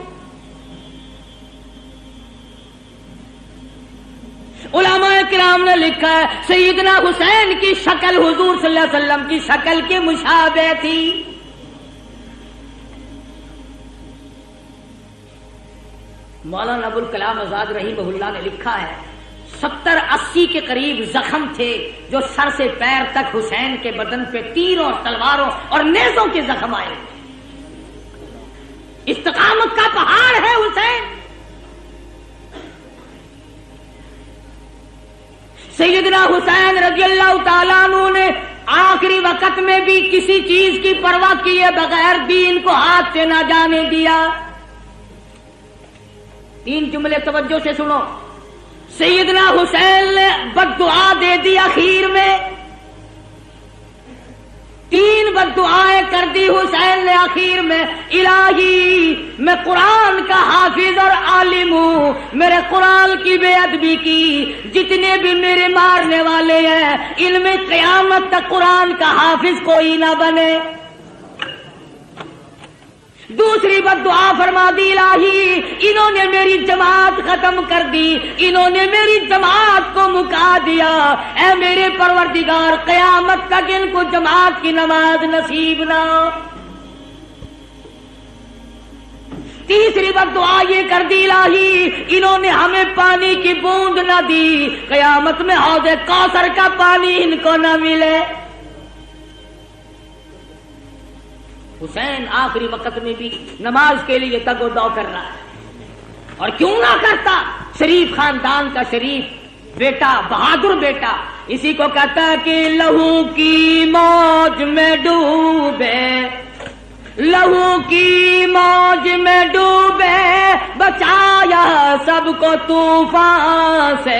Speaker 1: علماء کرام نے لکھا ہے سیدنا حسین کی شکل حضور صلی اللہ علیہ وسلم کی شکل کے مشابہ تھی. مولانا ابوالکلام آزاد رحمہ اللہ نے لکھا ہے 70-80 کے قریب زخم تھے جو سر سے پیر تک حسین کے بدن پہ تیروں, تلواروں اور نیزوں کے زخم آئے. استقامت کا پہاڑ ہے حسین. سیدنا حسین رضی اللہ تعالیٰ عنہ نے آخری وقت میں بھی کسی چیز کی پرواہ کیے بغیر دین کو ہاتھ سے نہ جانے دیا. 3 جملے توجہ سے سنو. سیدنا حسین نے بد دعا دے دی اخیر میں, 3 بد دعائیں کر دی حسین نے اخیر میں. الہی میں قرآن کا حافظ اور عالم ہوں, میرے قرآن کی بے ادبی کی, جتنے بھی میرے مارنے والے ہیں ان میں قیامت تک قرآن کا حافظ کوئی نہ بنے. دوسری بد دعا فرما دی, الہی انہوں نے میری جماعت ختم کر دی, انہوں نے میری جماعت کو مکا دیا, اے میرے پروردگار قیامت تک ان کو جماعت کی نماز نصیب نہ. تیسری بد دعا یہ کر دی, الہی انہوں نے ہمیں پانی کی بوند نہ دی, قیامت میں حوض کوثر کا پانی ان کو نہ ملے. حسین آخری وقت میں بھی نماز کے لیے تگ و دو کر رہا ہے, اور کیوں نہ کرتا, شریف خاندان کا شریف بیٹا, بہادر بیٹا. اسی کو کہتا ہے کہ لہو کی موج میں ڈوبے, لہو کی موج میں ڈوبے, بچایا سب کو طوفان سے,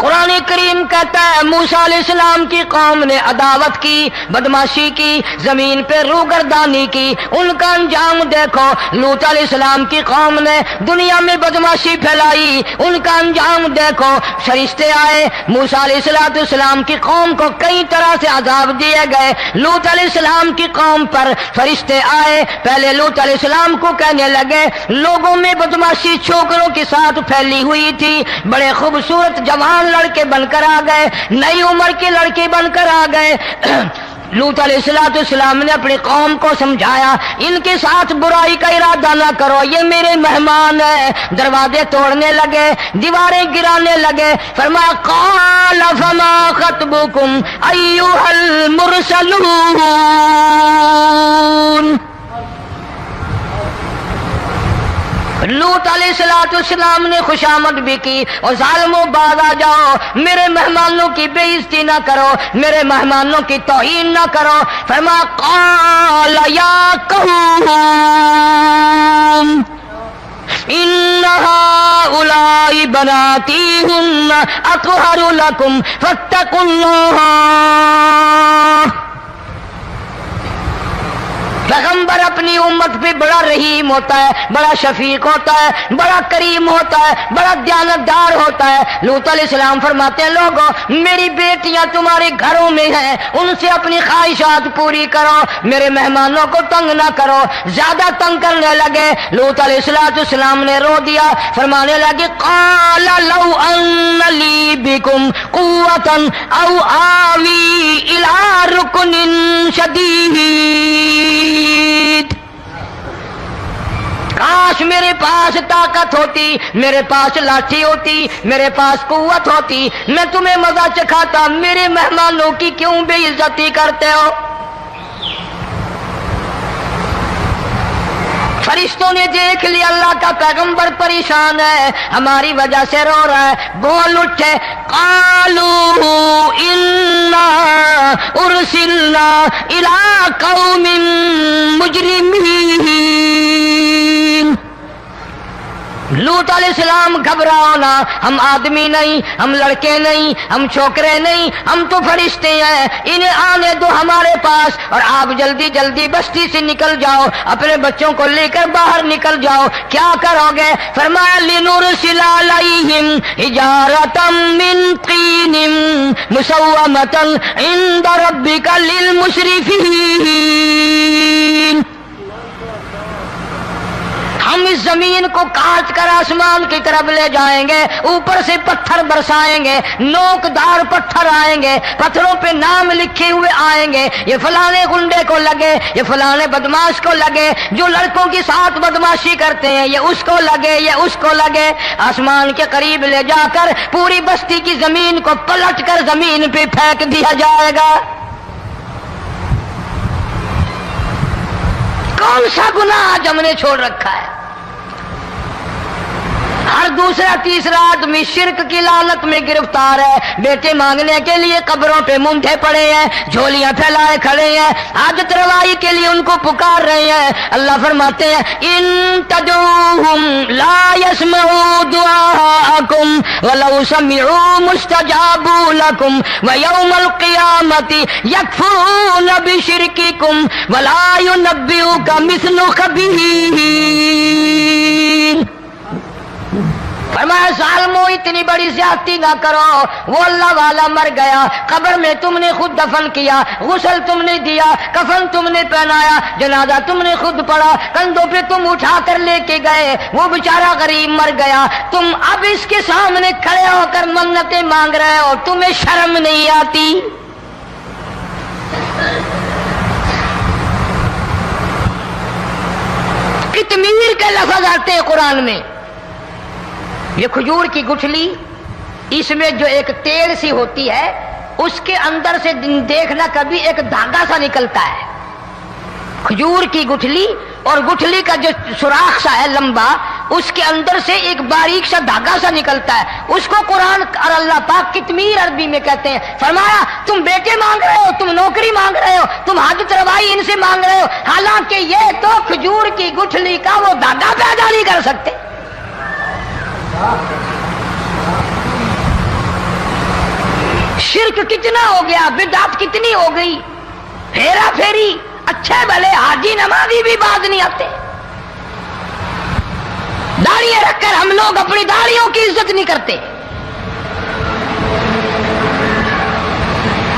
Speaker 1: قرآن کریم کہتا ہے موسیٰ علیہ السلام کی قوم نے عداوت کی، بدماشی کی، زمین پہ روگردانی کی، ان کا انجام دیکھو۔ لوط علیہ السلام کی قوم نے دنیا میں بدماشی پھیلائی، ان کا انجام دیکھو۔ فرشتے آئے، موسیٰ علیہ السلام کی قوم کو کئی طرح سے عذاب دیے گئے۔ لوط علیہ السلام کی قوم پر فرشتے آئے، پہلے لوط علیہ السلام کو کہنے لگے لوگوں میں بدماشی چھوکروں کے ساتھ پھیلی ہوئی تھی، بڑے خوبصورت جوان لڑکے بن کر آ گئے، نئی عمر کے لڑکے بن کر آ گئے۔ لوط علیہ السلام نے اپنی قوم کو سمجھایا ان کے ساتھ برائی کا ارادہ نہ کرو، یہ میرے مہمان ہیں۔ دروازے توڑنے لگے، دیواریں گرانے لگے، فرمایا قال فما خطبکم ایھا المرسلون۔ لوط علیہ السلام نے خوشامد بھی کی اور ظالموں باز آ جاؤ، میرے مہمانوں کی بے عزتی نہ کرو، میرے مہمانوں کی توہین نہ کرو۔ فرمایا قال یا قوم ان هؤلاء بناتی هن اطہر لکم فاتقوا اللہ۔ پیغمبر اپنی امت پہ بڑا رحیم ہوتا ہے، بڑا شفیق ہوتا ہے، بڑا کریم ہوتا ہے، بڑا دیانتدار ہوتا ہے۔ لوط علیہ السلام فرماتے ہیں لوگو میری بیٹیاں تمہارے گھروں میں ہیں، ان سے اپنی خواہشات پوری کرو، میرے مہمانوں کو تنگ نہ کرو۔ زیادہ تنگ کرنے لگے، لوط علیہ السلام نے رو دیا، فرمانے لگے قال لو ان لی بکم قوة او آوی الی رکن شدید۔ کاش میرے پاس طاقت ہوتی، میرے پاس لاٹھی ہوتی، میرے پاس قوت ہوتی، میں تمہیں مزہ چکھاتا، میرے مہمانوں کی کیوں بے عزتی کرتے ہو؟ فرشتوں نے دیکھ لیا اللہ کا پیغمبر پریشان ہے، ہماری وجہ سے رو رہا ہے، بول اٹھے قالوا انا ارسلنا الی قوم مجرمین۔ لوط علیہ السلام گھبراؤ نہ، ہم آدمی نہیں، ہم لڑکے نہیں، ہم چھوکرے نہیں، ہم تو فرشتے ہیں، انہیں آنے دو ہمارے پاس اور آپ جلدی جلدی بستی سے نکل جاؤ، اپنے بچوں کو لے کر باہر نکل جاؤ۔ کیا کرو گے؟ فرمایا لنرسل علیہم حجارۃ من طین مسومۃ عند ربک للمسرفین۔ ہم اس زمین کو کاٹ کر آسمان کی طرف لے جائیں گے، اوپر سے پتھر برسائیں گے، نوکدار پتھر آئیں گے، پتھروں پہ نام لکھے ہوئے آئیں گے، یہ فلانے گنڈے کو لگے، یہ فلانے بدماش کو لگے، جو لڑکوں کے ساتھ بدماشی کرتے ہیں یہ اس کو لگے، یہ اس کو لگے۔ آسمان کے قریب لے جا کر پوری بستی کی زمین کو پلٹ کر زمین پہ پھینک دیا جائے گا۔ کون سا گناہ آج ہم نے چھوڑ رکھا ہے؟ ہر دوسرا تیسرا آدمی شرک کی لعنت میں گرفتار ہے، بیٹے مانگنے کے لیے قبروں پہ منڈے پڑے ہیں، جھولیاں پھیلائے کھڑے ہیں، حاجت روائی کے لیے ان کو پکار رہے ہیں۔ اللہ فرماتے ہیں ان تدعوہم لا يسمعوا دعاءکم ولو سمعوا مستجابوا لکم ویوم القیامت یکفرون بشرککم ولا ینبئک مثل خبیر۔ فرمایا ظالموں اتنی بڑی زیادتی نہ کرو، وہ اللہ والا مر گیا، قبر میں تم نے خود دفن کیا، غسل تم نے دیا، کفن تم نے پہنایا، جنازہ تم نے خود پڑھا، کندھوں پہ تم اٹھا کر لے کے گئے، وہ بیچارہ غریب مر گیا، تم اب اس کے سامنے کھڑے ہو کر منتیں مانگ رہے ہو، تمہیں شرم نہیں آتی؟ قطمیر کے لفظ آتے ہیں قرآن میں۔ یہ کھجور کی گٹھلی، اس میں جو ایک تیل سی ہوتی ہے، اس کے اندر سے دیکھنا کبھی ایک دھاگا سا نکلتا ہے۔ کھجور کی گٹھلی اور گٹھلی کا جو سوراخ سا ہے لمبا، اس کے اندر سے ایک باریک سا دھاگا سا نکلتا ہے، اس کو قرآن اور اللہ پاک قطمیر عربی میں کہتے ہیں۔ فرمایا تم بیٹے مانگ رہے ہو، تم نوکری مانگ رہے ہو، تم حاجت روائی ان سے مانگ رہے ہو، حالانکہ یہ تو کھجور کی گٹھلی کا وہ دھاگا پیدا نہیں کر سکتے۔
Speaker 3: شرک کتنا ہو گیا، بدعت کتنی ہو گئی، پھیرا پھیری، اچھے بھلے حاجی نمازی بھی باز نہیں آتے. داڑیاں رکھ کر ہم لوگ اپنی داڑیوں کی عزت نہیں کرتے.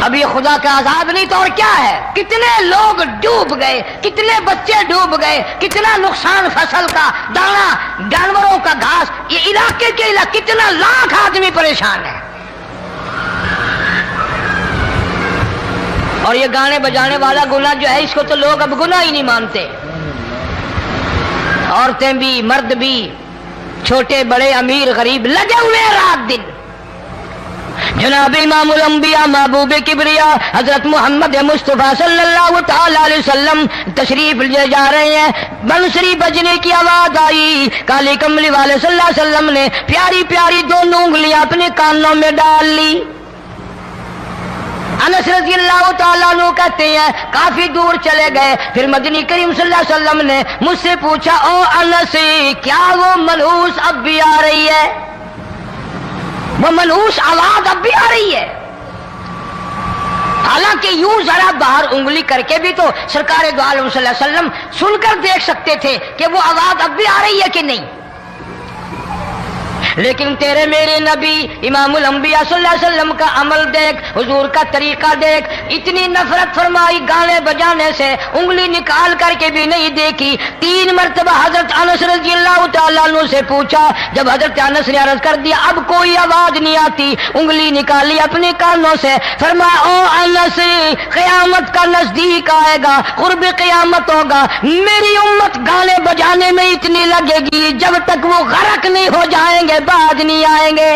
Speaker 3: اب یہ خدا کا عذاب نہیں تو اور کیا ہے؟ کتنے لوگ ڈوب گئے، کتنے بچے ڈوب گئے، کتنا نقصان فصل کا، دانا، جانوروں کا گھاس، یہ علاقے کے علاقے کتنا لاکھ آدمی پریشان ہے. اور یہ گانے بجانے والا گناہ جو ہے اس کو تو لوگ اب گناہ ہی نہیں مانتے. عورتیں بھی، مرد بھی، چھوٹے بڑے، امیر غریب لگے ہوئے ہیں رات دن. جناب امام الانبیاء محبوب کبریا حضرت محمد مصطفیٰ صلی اللہ تعالی علیہ وسلم تشریف لے جا رہے ہیں. بنسری بجنے کی آواز آئی. کالی کملی والے صلی اللہ علیہ وسلم نے پیاری پیاری دونوں انگلیاں اپنے کانوں میں ڈال لی. انس رضی اللہ تعالیٰ عنہ کہتے ہیں کافی دور چلے گئے، پھر مدنی کریم صلی اللہ علیہ وسلم نے مجھ سے پوچھا، او انس، کیا وہ منحوس اب بھی آ رہی ہے؟ وہ منحوس آواز اب بھی آ رہی ہے؟ حالانکہ یوں ذرا باہر انگلی کر کے بھی تو سرکار دو عالم صلی اللہ علیہ وسلم سن کر دیکھ سکتے تھے کہ وہ آواز اب بھی آ رہی ہے کہ نہیں. لیکن تیرے میرے نبی امام الانبیاء صلی اللہ علیہ وسلم کا عمل دیکھ، حضور کا طریقہ دیکھ. اتنی نفرت فرمائی گانے بجانے سے، انگلی نکال کر کے بھی نہیں دیکھی. 3 مرتبہ حضرت انس رضی اللہ تعالیٰ عنہ سے پوچھا. جب حضرت انس نے عرض کر دیا اب کوئی آواز نہیں آتی، انگلی نکالی اپنے کانوں سے. فرمایا، او انس، قیامت کا نزدیک آئے گا، قرب قیامت ہوگا، میری امت گانے بجانے میں اتنی لگے گی جب تک وہ غرق نہیں ہو جائیں گے باز نہیں آئیں گے.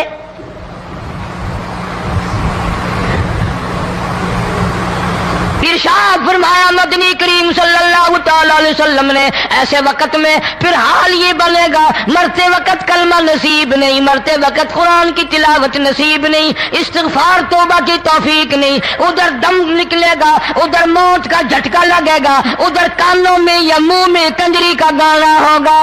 Speaker 3: ارشاد فرمایا مدنی کریم صلی اللہ تعالی علیہ وسلم نے، ایسے وقت میں پھر حال یہ بنے گا، مرتے وقت کلمہ نصیب نہیں، مرتے وقت قرآن کی تلاوت نصیب نہیں، استغفار توبہ کی توفیق نہیں. ادھر دم نکلے گا، ادھر موت کا جھٹکا لگے گا، ادھر کانوں میں یا منہ میں کنجری کا گانا ہوگا.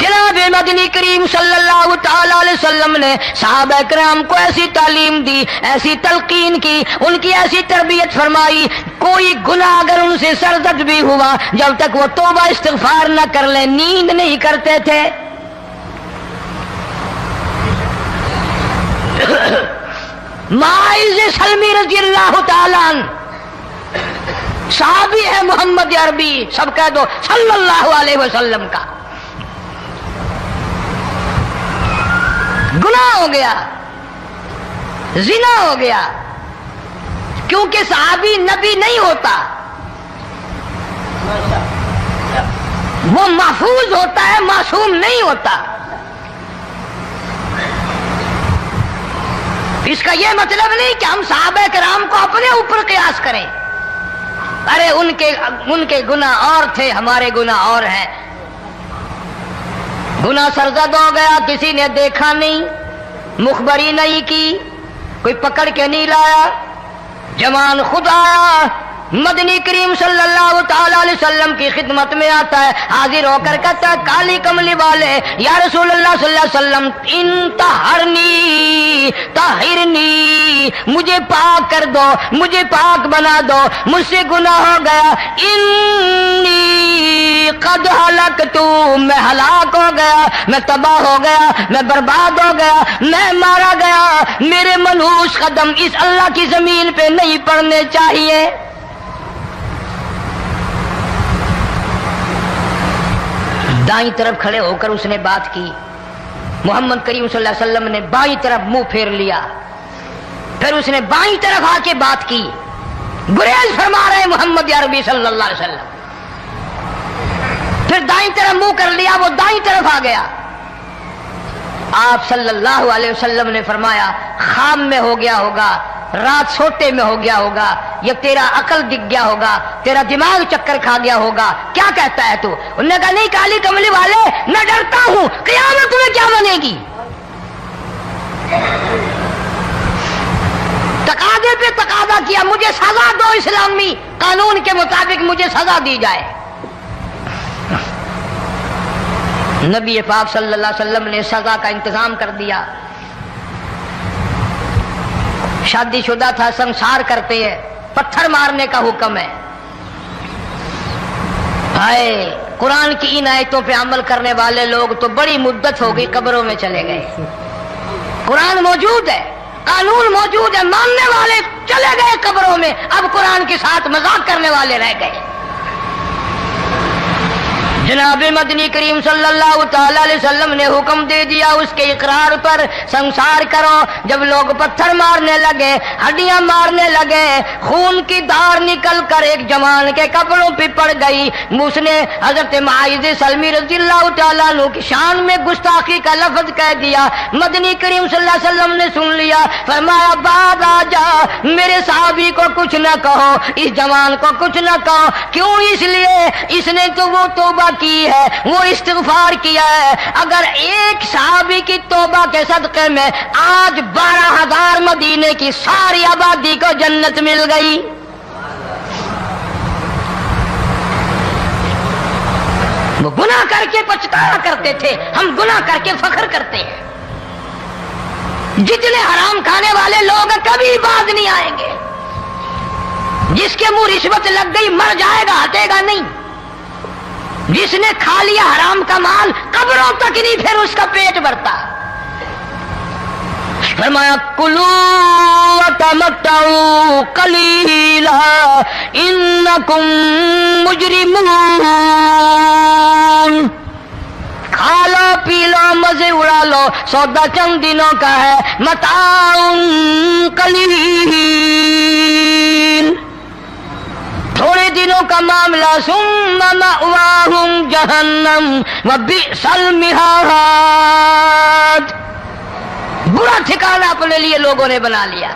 Speaker 3: جناب مدنی کریم صلی اللہ تعالی علیہ وسلم نے صحابہ کرام کو ایسی تعلیم دی، ایسی تلقین کی، ان کی ایسی تربیت فرمائی. کوئی گناہ اگر ان سے سرزد بھی ہوا، جب تک وہ توبہ استغفار نہ کر لیں نیند نہیں کرتے تھے. معاذ سلمی رضی اللہ تعالیٰ عنہ صحابی ہے محمد عربی، سب کہہ دو صلی اللہ علیہ وسلم کا. گناہ ہو گیا، زنا ہو گیا، کیونکہ صحابی نبی نہیں ہوتا، وہ محفوظ ہوتا ہے، معصوم نہیں ہوتا. اس کا یہ مطلب نہیں کہ ہم صحابہ کرام کو اپنے اوپر قیاس کریں. ارے ان کے گناہ اور تھے، ہمارے گناہ اور ہیں. گناہ سرزد ہو گیا، کسی نے دیکھا نہیں، مخبری نہیں کی، کوئی پکڑ کے نہیں لایا، جوان خود آیا، مدنی کریم صلی اللہ تعالی علیہ وسلم کی خدمت میں آتا ہے، حاضر ہو کر کہتا ہے کالی کملی والے یا رسول اللہ صلی اللہ علیہ وسلم، انطہرنی طہرنی، مجھے پاک کر دو، مجھے پاک بنا دو، مجھ سے گناہ ہو گیا. انی قد ہلکتو، میں ہلاک ہو گیا، میں تباہ ہو گیا، میں برباد ہو گیا، میں مارا گیا. میرے منحوس قدم اس اللہ کی زمین پہ نہیں پڑنے چاہیے. دائیں طرف کھڑے ہو کر اس نے بات کی. محمد کریم صلی اللہ علیہ وسلم نے بائیں طرف منہ پھیر لیا، پھر اس نے بائیں طرف آ کے بات کی. گریز فرما رہے محمد عربی صلی اللہ علیہ وسلم. پھر دائیں طرف منہ کر لیا، وہ دائیں طرف آ گیا. آپ صلی اللہ علیہ وسلم نے فرمایا خام میں ہو گیا ہوگا، رات سوتے میں ہو گیا ہوگا، یا تیرا عقل دکھ گیا ہوگا، تیرا دماغ چکر کھا گیا ہوگا، کیا کہتا ہے تو؟ انہوں نے کہا نہیں کالی کملی والے، میں ڈرتا ہوں قیامت میں کیا بنے گی. تقاضے پہ تقاضا کیا، مجھے سزا دو، اسلامی قانون کے مطابق مجھے سزا دی جائے. نبی پاک صلی اللہ علیہ وسلم نے سزا کا انتظام کر دیا. شادی شدہ تھا، سنسار کرتے ہیں، پتھر مارنے کا حکم ہے. ہائے قرآن کی ان آیتوں پہ عمل کرنے والے لوگ تو بڑی مدت ہو گئی قبروں میں چلے گئے. قرآن موجود ہے، قانون موجود ہے، ماننے والے چلے گئے قبروں میں، اب قرآن کے ساتھ مذاق کرنے والے رہ گئے. جناب مدنی کریم صلی اللہ تعالی علیہ وسلم نے حکم دے دیا اس کے اقرار پر سنسار کرو. جب لوگ پتھر مارنے لگے، ہڈیاں مارنے لگے، خون کی دھار نکل کر ایک جوان کے کپڑوں پہ پڑ گئی. اس نے حضرت معاذ سلمی رضی اللہ تعالیٰ عنہ کی شان میں گستاخی کا لفظ کہہ دیا. مدنی کریم صلی اللہ علیہ وسلم نے سن لیا، فرمایا بعد آ جا، میرے صحابی کو کچھ نہ کہو، اس جوان کو کچھ نہ کہو. کیوں؟ اس لیے اس نے تو وہ توبہ کی ہے، وہ استغفار کیا ہے. اگر ایک صحابی کی توبہ کے صدقے میں آج 12,000 مدینے کی ساری آبادی کو جنت مل گئی. وہ گناہ کر کے پچھتایا کرتے تھے، ہم گناہ کر کے فخر کرتے ہیں. جتنے حرام کھانے والے لوگ کبھی باز نہیں آئیں گے. جس کے منہ رشوت لگ گئی مر جائے گا، ہٹے گا نہیں. جس نے کھا لیا حرام کا مال قبروں تک نہیں پھر اس کا پیٹ بھرتا. فرمایا کلو وتمتعوا قلیلا انکم مجرمون. کھا لو پی لو مزے اڑا لو، سودا چند دنوں کا ہے. متاع قلیل، تھوڑے دنوں کا معاملہ. ثم مأواہم جہنم وبئس المہاد. برا ٹھکانہ اپنے لیے لوگوں نے بنا لیا.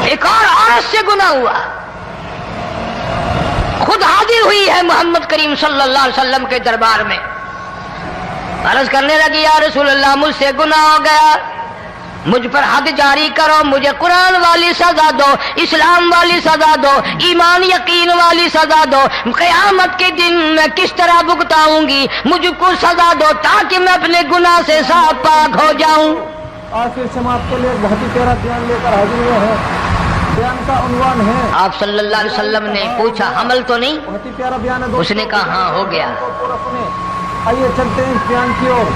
Speaker 3: ایک اور عورت سے گناہ ہوا، خود حاضر ہوئی ہے محمد کریم صلی اللہ علیہ وسلم کے دربار میں. عرض کرنے لگی یا رسول اللہ مجھ سے گناہ ہو گیا، مجھ پر حد جاری کرو، مجھے قرآن والی سزا دو، اسلام والی سزا دو، ایمان یقین والی سزا دو. قیامت کے دن میں کس طرح بھگتاؤں گی، مجھ کو سزا دو تاکہ میں اپنے گناہ سے صاف پاک ہو جاؤں.
Speaker 4: آخر سماعت کے لیے بہت ہی پیارا بیان لے کر حاضر ہوئے ہیں. بیان کا عنوان ہے،
Speaker 3: آپ صلی اللہ علیہ وسلم نے پوچھا حمل تو نہیں؟
Speaker 4: بہت ہی پیارا بیان ہے.
Speaker 3: اس نے کہا ہاں ہو گیا.
Speaker 4: آئیے چلتے ہیں اس بیان کی اور.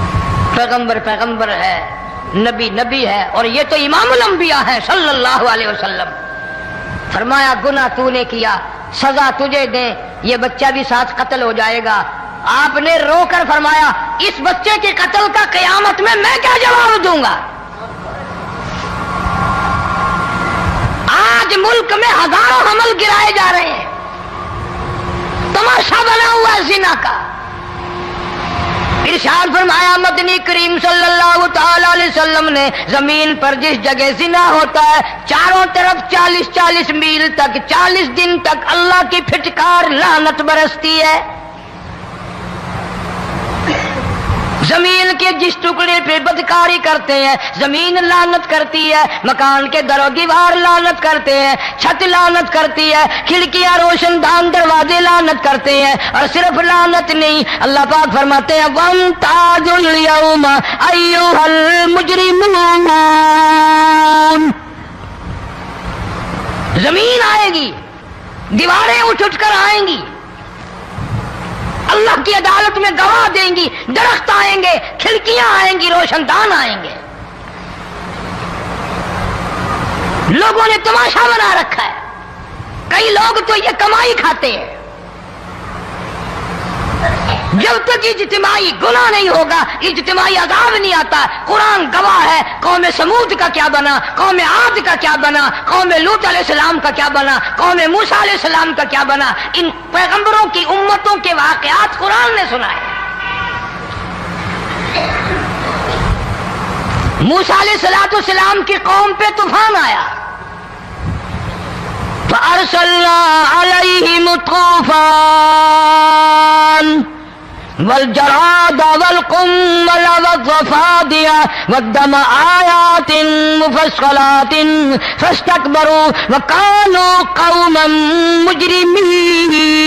Speaker 3: پیغمبر ہے، نبی ہے، اور یہ تو امام الانبیاء ہے صلی اللہ علیہ وسلم. فرمایا گناہ تو نے کیا، سزا تجھے دیں، یہ بچہ بھی ساتھ قتل ہو جائے گا. آپ نے رو کر فرمایا اس بچے کے قتل کا قیامت میں کیا جواب دوں گا؟ آج ملک میں ہزاروں حمل گرائے جا رہے ہیں، تماشا بنا ہوا ہے زنا کا. ارشاد فرمایا مدنی کریم صلی اللہ تعالی علیہ وسلم نے زمین پر جس جگہ زنا ہوتا ہے چاروں طرف 40 میل تک 40 دن تک اللہ کی پھٹکار لعنت برستی ہے. زمین کے جس ٹکڑے پہ بدکاری کرتے ہیں زمین لعنت کرتی ہے، مکان کے در و دیوار لعنت کرتے ہیں، چھت لعنت کرتی ہے، کھڑکیاں روشن دان دروازے لعنت کرتے ہیں. اور صرف لعنت نہیں، اللہ پاک فرماتے ہیں وَامْتَازُوا الْيَوْمَ أَيُّهَا الْمُجْرِمُونَ. زمین آئے گی، دیواریں اٹھ کر آئیں گی، اللہ کی عدالت میں گواہ دیں گی، درخت آئیں گے، کھڑکیاں آئیں گی، روشن دان آئیں گے. لوگوں نے تماشا بنا رکھا ہے. کئی لوگ تو یہ کمائی کھاتے ہیں. جب تک اجتماعی گناہ نہیں ہوگا اجتماعی عذاب نہیں آتا. قرآن گواہ ہے، قوم سمود کا کیا بنا، قوم عاد کا کیا بنا، قوم لوط علیہ السلام کا کیا بنا، قوم موسیٰ علیہ السلام کا کیا بنا. ان پیغمبروں کی امتوں کے واقعات قرآن نے سنائے. موسیٰ علیہ السلام کی قوم پہ طوفان آیا، فَأَرْسَلْنَا عَلَيْهِمُ الطُّوفَانَ والجراد والقمل والضفادع والدم آيات مفصلات فاستكبروا وكانوا قوما مجرمين.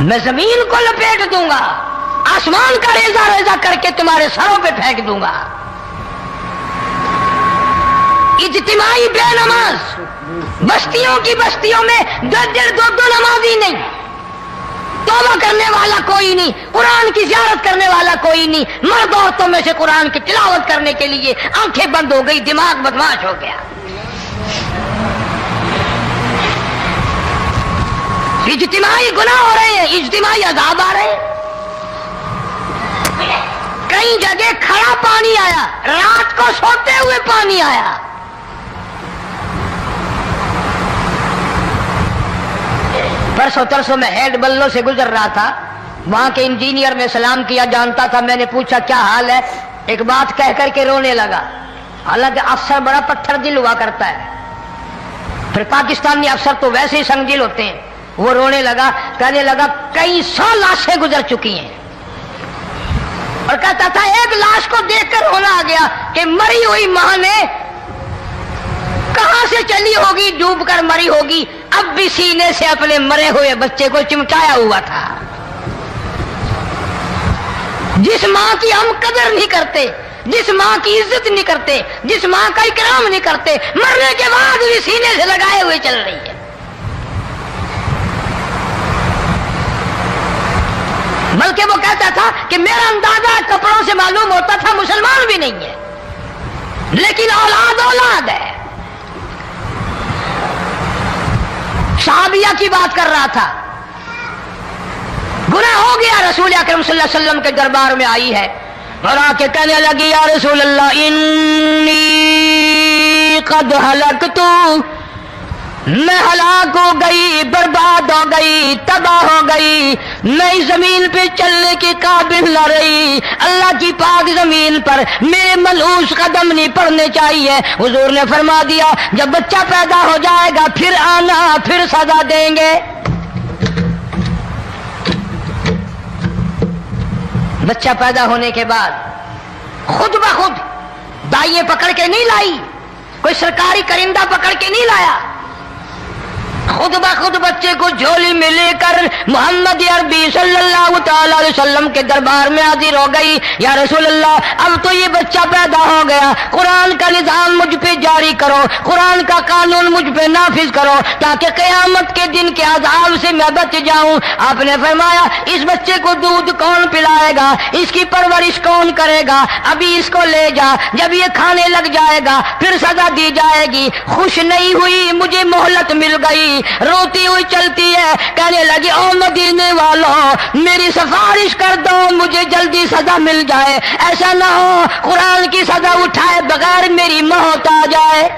Speaker 3: میں زمین کو لپیٹ دوں گا, آسمان کا ریزہ ریزہ کر کے تمہارے سروں پہ پھینک دوں گا. اجتماعی بے نماز, بستیوں کی بستیوں میں 2 نمازی نہیں, توبہ کرنے والا کوئی نہیں, قرآن کی زیارت کرنے والا کوئی نہیں. مرد عورتوں میں سے قرآن کی تلاوت کرنے کے لیے آنکھیں بند ہو گئی, دماغ بدماش ہو گیا. اجتماعی گناہ ہو رہے ہیں, اجتماعی عذاب آ رہے ہیں. کئی جگہ کھڑا پانی آیا, رات کو سوتے ہوئے پانی آیا. پرسوں ترسوں میں ہیڈ بلوں سے گزر رہا تھا, وہاں کے انجینئر نے سلام کیا, جانتا تھا. میں نے پوچھا کیا حال ہے, ایک بات کہہ کر کے رونے لگا. حالانکہ افسر بڑا پتھر دل ہوا کرتا ہے, پھر پاکستانی افسر تو ویسے ہی سنگ دل ہوتے ہیں. وہ رونے لگا, کہنے لگا کئی 100 لاشیں گزر چکی ہیں, اور کہتا تھا ایک لاش کو دیکھ کر رونا آ گیا کہ مری ہوئی ماں نے کہاں سے چلی ہوگی, ڈوب کر مری ہوگی, اب بھی سینے سے اپنے مرے ہوئے بچے کو چمٹایا ہوا تھا. جس ماں کی ہم قدر نہیں کرتے, جس ماں کی عزت نہیں کرتے, جس ماں کا اکرام نہیں کرتے, مرنے کے بعد بھی سینے سے لگائے ہوئے چل رہی ہے. بلکہ وہ کہتا تھا کہ میرا اندازہ کپڑوں سے معلوم ہوتا تھا مسلمان بھی نہیں ہے, لیکن اولاد اولاد ہے. صحابیہ کی بات کر رہا تھا, گناہ ہو گیا, رسول اکرم صلی اللہ علیہ وسلم کے دربار میں آئی ہے اور آ کے کہنے لگی یا رسول اللہ انی قد ہلکت, میں ہلاک ہو گئی, برباد ہو گئی, تباہ ہو گئی, میں اس زمین پہ چلنے کے قابل نہ رہی. اللہ کی پاک زمین پر میرے ملعوس قدم نہیں پڑنے چاہیے. حضور نے فرما دیا جب بچہ پیدا ہو جائے گا پھر آنا, پھر سزا دیں گے. بچہ پیدا ہونے کے بعد خود بخود دائیں پکڑ کے نہیں لائی, کوئی سرکاری کرندہ پکڑ کے نہیں لایا, خود بخود بچے کو جھولی میں لے کر محمد عربی صلی اللہ تعالی علیہ وسلم کے دربار میں حاضر ہو گئی. یا رسول اللہ اب تو یہ بچہ پیدا ہو گیا, قرآن کا نظام مجھ پہ جاری کرو, قرآن کا قانون مجھ پہ نافذ کرو تاکہ قیامت کے دن کے عذاب سے میں بچ جاؤں. آپ نے فرمایا اس بچے کو دودھ کون پلائے گا, اس کی پرورش کون کرے گا, ابھی اس کو لے جا, جب یہ کھانے لگ جائے گا پھر سزا دی جائے گی. خوش نہیں ہوئی, مجھے مہلت مل گئی, روتی ہوئی چلتی ہے, کہنے لگی او مدینے والوں میری سفارش کر دو, مجھے جلدی سزا مل جائے, ایسا نہ ہو قرآن کی سزا اٹھائے بغیر میری موت آ جائے.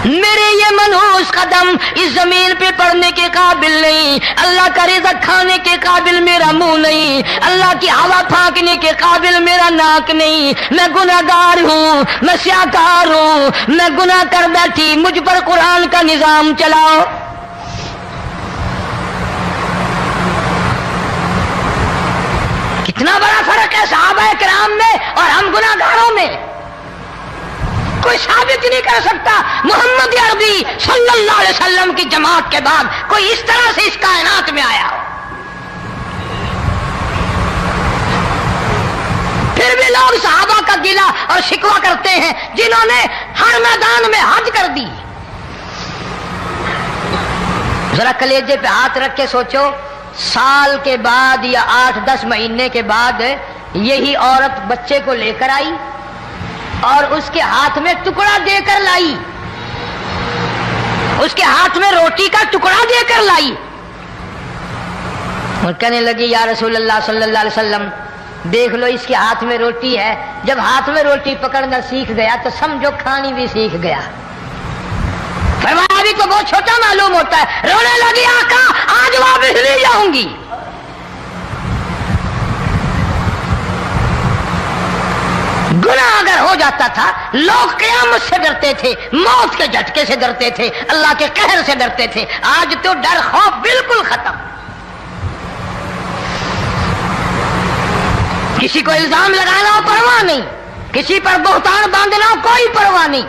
Speaker 3: میرے یہ منحوس قدم اس زمین پہ پڑنے کے قابل نہیں, اللہ کا رزق کھانے کے قابل میرا منہ نہیں, اللہ کی ہوا پھانکنے کے قابل میرا ناک نہیں. میں گناہگار ہوں, میں سیاکار ہوں, میں گناہ کر بیٹھی, مجھ پر قرآن کا نظام چلاؤ. کتنا بڑا فرق ہے صحابہ کرام میں اور ہم گناہگاروں میں. کوئی ثابت نہیں کر سکتا محمد عربی صلی اللہ علیہ وسلم کی جماعت کے بعد کوئی اس طرح سے اس کائنات میں آیا ہو. پھر بھی لوگ صحابہ کا گلہ اور شکوہ کرتے ہیں جنہوں نے ہر میدان میں حج کر دی. ذرا کلیجے پہ ہاتھ رکھ کے سوچو, سال کے بعد یا 8-10 مہینے کے بعد یہی عورت بچے کو لے کر آئی اور اس کے ہاتھ میں ٹکڑا دے کر لائی, اس کے ہاتھ میں روٹی کا ٹکڑا دے کر لائی اور کہنے لگی یا رسول اللہ صلی اللہ علیہ وسلم دیکھ لو اس کے ہاتھ میں روٹی ہے. جب ہاتھ میں روٹی پکڑنا سیکھ گیا تو سمجھو کھانی بھی سیکھ گیا. فرمایا بھی تو بہت چھوٹا معلوم ہوتا ہے. رونے لگی آقا آج واپس لے جاؤں گی. گناہ اگر ہو جاتا تھا لوگ قیامت سے ڈرتے تھے, موت کے جھٹکے سے ڈرتے تھے, اللہ کے قہر سے ڈرتے تھے. آج تو ڈر خوف بالکل ختم. کسی کو الزام لگانا ہو پرواہ نہیں, کسی پر بہتان باندھنا ہو کوئی پرواہ نہیں.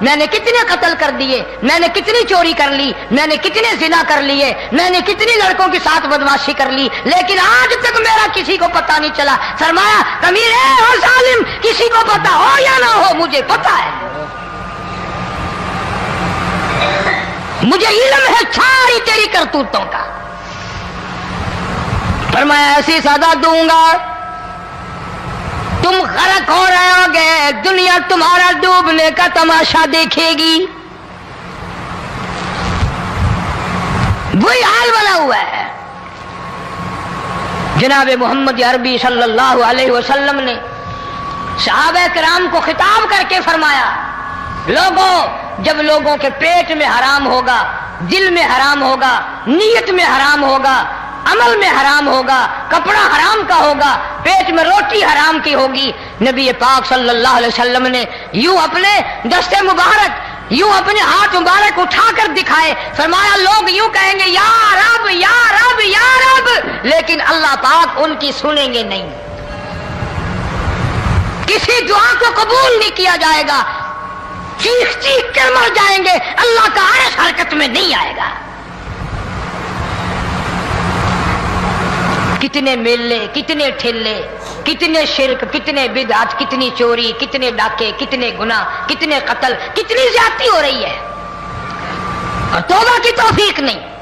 Speaker 3: میں نے کتنے قتل کر دیے، میں نے کتنی چوری کر لی، میں نے کتنے زنا کر لیے، میں نے کتنی لڑکوں کے ساتھ بدمعاشی کر لی، لیکن آج تک میرا کسی کو پتہ نہیں چلا۔ فرمایا کمینے اور ظالم، کسی کو پتہ ہو یا نہ ہو مجھے پتہ ہے، مجھے علم ہے ساری تیری کرتوتوں کا۔ فرمایا ایسی سزا دوں گا تم غرق ہو رہے ہوگے، دنیا تمہارا ڈوبنے کا تماشا دیکھے گی۔ وہی حال بنا ہوا ہے۔ جناب محمد عربی صلی اللہ علیہ وسلم نے صحابہ کرام کو خطاب کر کے فرمایا، لوگوں جب لوگوں کے پیٹ میں حرام ہوگا، دل میں حرام ہوگا، نیت میں حرام ہوگا، عمل میں حرام ہوگا، کپڑا حرام کا ہوگا، پیٹ میں روٹی حرام کی ہوگی، نبی پاک صلی اللہ علیہ وسلم نے یوں اپنے دستے مبارک، یوں اپنے ہاتھ مبارک اٹھا کر دکھائے، فرمایا لوگ یوں کہیں گے یا رب یا رب یا رب، لیکن اللہ پاک ان کی سنیں گے نہیں، کسی دعا کو قبول نہیں کیا جائے گا، چیخ چیخ کر مر جائیں گے، اللہ کا عرش حرکت میں نہیں آئے گا۔ کتنے میلے، کتنے ٹھیلے، کتنے شرک، کتنے بدعت، کتنی چوری، کتنے ڈاکے، کتنے گناہ، کتنے قتل، کتنی زیادتی ہو رہی ہے اور توبہ کی توفیق نہیں۔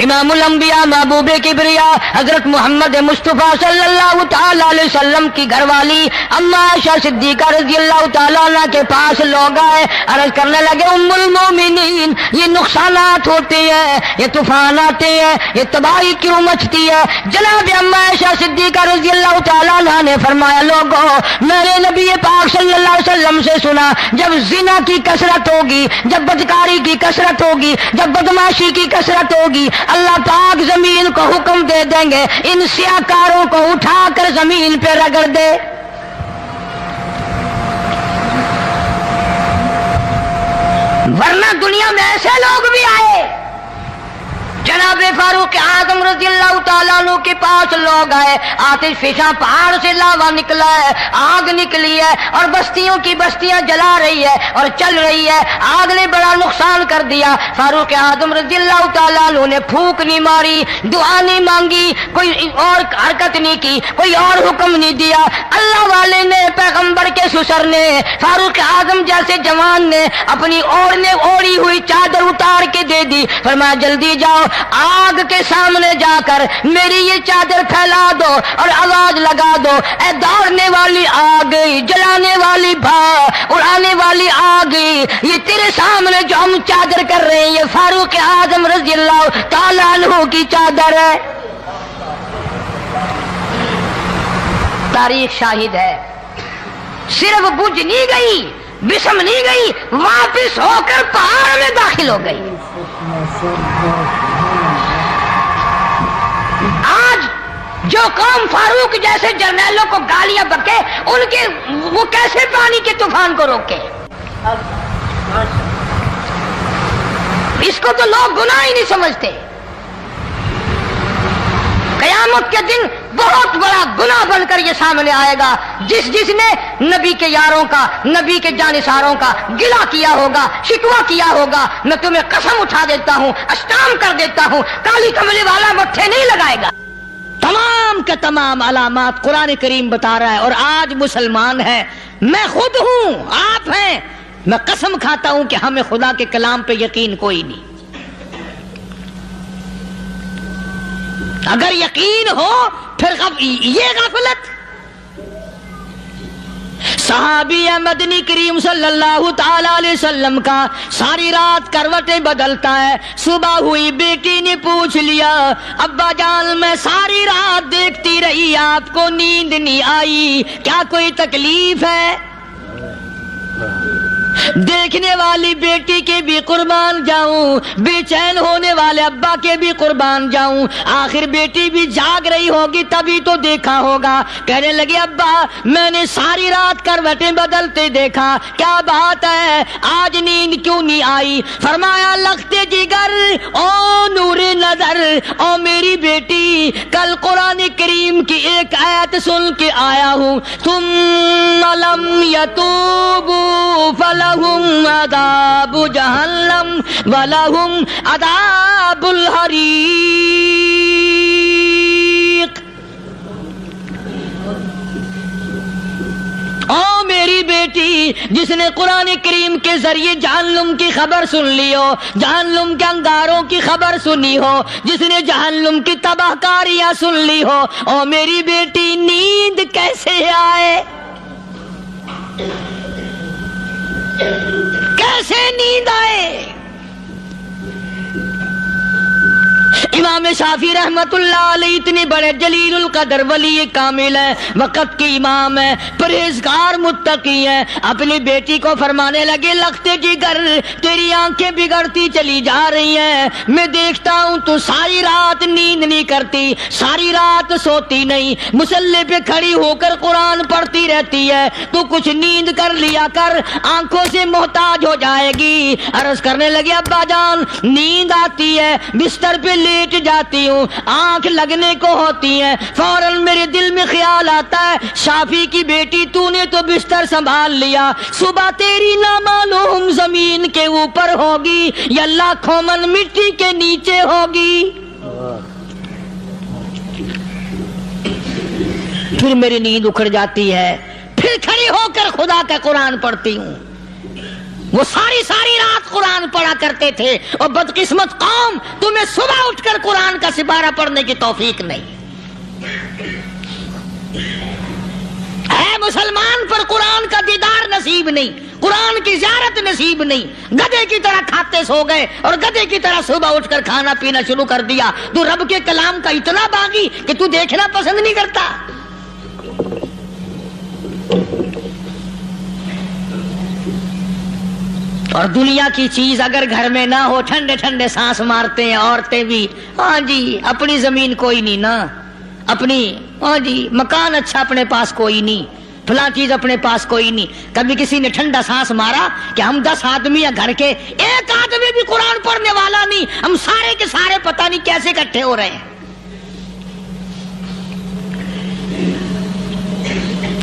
Speaker 3: امام الانبیاء محبوب کبریا حضرت محمد مصطفیٰ صلی اللہ تعالی علیہ وسلم کی گھر والی اما عائشہ صدیقہ رضی اللہ تعالیٰ عنہ کے پاس لوگ آئے، عرض کرنے لگے ام المومنین یہ نقصانات ہوتے ہیں، یہ طوفان آتے ہیں، یہ تباہی کیوں مچتی ہے؟ جناب اما عائشہ صدیقہ رضی اللہ تعالیٰ عنہ نے فرمایا لوگوں میں نے نبی پاک صلی اللہ علیہ وسلم سے سنا جب زنا کی کثرت ہوگی، جب بدکاری کی کثرت ہوگی، جب بدمعاشی کی کثرت ہوگی، اللہ پاک زمین کو حکم دے دیں گے ان سیاکاروں کو اٹھا کر زمین پہ رگڑ دے۔ ورنہ دنیا میں ایسے لوگ بھی آئے، جناب فاروق اعظم رضی اللہ تعالیٰ عنہ کے پاس لوگ آئے، آتش فشاں پہاڑ سے لاوا نکلا ہے، آگ نکلی ہے اور بستیوں کی بستیاں جلا رہی ہے اور چل رہی ہے، آگ نے بڑا نقصان کر دیا۔ فاروق اعظم رضی اللہ تعالیٰ عنہ نے پھونک نہیں ماری، دعا نہیں مانگی، کوئی اور حرکت نہیں کی، کوئی اور حکم نہیں دیا۔ اللہ والے نے، پیغمبر کے سسر نے، فاروق اعظم جیسے جوان نے اپنی اوڑھی ہوئی چادر اتار کے دے دی، فرمایا جلدی جاؤ آگ کے سامنے جا کر میری یہ چادر پھیلا دو اور آواز لگا دو، اے دوڑنے والی آگ، جلانے والی اڑانے والی آگ، یہ تیرے سامنے جو ہم چادر کر رہے ہیں یہ فاروق اعظم رضی اللہ تعالیٰ عنہ کی چادر ہے۔ تاریخ شاہد ہے، صرف بجھ نہیں گئی، بسم نہیں گئی، واپس ہو کر پہاڑ میں داخل ہو گئی۔ آج جو قوم فاروق جیسے جرنیلوں کو گالیاں بکے، ان کے وہ کیسے پانی کے طوفان کو روکے؟ اس کو تو لوگ گناہ ہی نہیں سمجھتے۔ قیامت کے دن بہت بڑا گناہ بن کر یہ سامنے آئے گا، جس نے نبی کے یاروں کا، نبی کے جانثاروں کا گلہ کیا ہوگا، شکوہ کیا ہوگا، میں تمہیں قسم اٹھا دیتا ہوں، اشتام کر دیتا ہوں، کالی کملی والا مٹھے نہیں لگائے گا۔ تمام کے تمام علامات قرآن کریم بتا رہا ہے، اور آج مسلمان ہے، میں خود ہوں، آپ ہیں، میں قسم کھاتا ہوں کہ ہمیں خدا کے کلام پہ یقین کوئی نہیں۔ اگر یقین ہو پھر یہ غفلت۔ صحابی مدنی کریم صلی اللہ تعالی علیہ وسلم کا ساری رات کروٹیں بدلتا ہے، صبح ہوئی بیٹی نے پوچھ لیا ابا جان میں ساری رات دیکھتی رہی آپ کو نیند نہیں آئی، کیا کوئی تکلیف ہے؟
Speaker 1: دیکھنے والی بیٹی کے بھی قربان جاؤں، بے چین ہونے والے ابا کے بھی قربان جاؤں، آخر بیٹی بھی جاگ رہی ہوگی تبھی تو دیکھا ہوگا۔ کہنے لگے ابا میں نے ساری رات کروٹیں بدلتے دیکھا، کیا بات ہے آج نیند کیوں نہیں آئی؟ فرمایا لختے جگر او نور نظر او میری بیٹی، کل قرآن کریم کی ایک آیت سن کے آیا ہوں، ثم لم یتوبوا فلہم عذاب جہنم ولہم عذاب الحریق۔ او میری بیٹی، جس نے قرآن کریم کے ذریعے جہنم کی خبر سن لی ہو، جہنم کے انگاروں کی خبر سنی ہو، جس نے جہنم کی تباہ کاریاں سن لی ہو، او میری بیٹی نیند کیسے آئے؟ کیسے نیند آئے؟ امام شافعی رحمت اللہ علیہ اتنے بڑے جلیل القدر ولی کامل ہے، وقت کے امام ہے، پرہیزگار متقی ہے، اپنی بیٹی کو فرمانے لگے لختے جگر تیری آنکھیں بگڑتی چلی جا رہی ہیں، میں دیکھتا ہوں تو ساری رات نیند نہیں کرتی، ساری رات سوتی نہیں، مصلی پہ کھڑی ہو کر قرآن پڑھتی رہتی ہے، تو کچھ نیند کر لیا کر، آنکھوں سے محتاج ہو جائے گی۔ عرض کرنے لگے ابا جان نیند آتی ہے، بستر پہ لیٹ جاتی ہوں، آنکھ لگنے کو ہوتی ہے، فوراً میرے دل میں خیال آتا ہے شافی کی بیٹی تو نے تو بستر سنبھال لیا، صبح تیری نہ معلوم زمین کے اوپر ہوگی یا لاکھوں من مٹی کے نیچے ہوگی۔ پھر میری نیند اکھڑ جاتی ہے، پھر کھڑی ہو کر خدا کا قرآن پڑھتی ہوں۔ وہ ساری رات قرآن پڑھا کرتے تھے، اور بدقسمت قوم تمہیں صبح اٹھ کر قرآن کا سپارہ پڑھنے کی توفیق نہیں ہے۔ مسلمان پر قرآن کا دیدار نصیب نہیں، قرآن کی زیارت نصیب نہیں، گدھے کی طرح کھاتے سو گئے اور گدھے کی طرح صبح اٹھ کر کھانا پینا شروع کر دیا۔ تو رب کے کلام کا اتنا باغی کہ تو دیکھنا پسند نہیں کرتا۔ اور دنیا کی چیز اگر گھر میں نہ ہو، ٹھنڈے ٹھنڈے سانس مارتے ہیں عورتیں بھی، ہاں جی اپنی زمین کوئی نہیں نا، اپنی ہاں جی مکان اچھا اپنے پاس کوئی نہیں، فلاں چیز اپنے پاس کوئی نہیں۔ کبھی کسی نے ٹھنڈا سانس مارا کہ ہم 10 آدمی یا گھر کے ایک آدمی بھی قرآن پڑھنے والا نہیں، ہم سارے کے سارے پتہ نہیں کیسے اکٹھے ہو رہے ہیں۔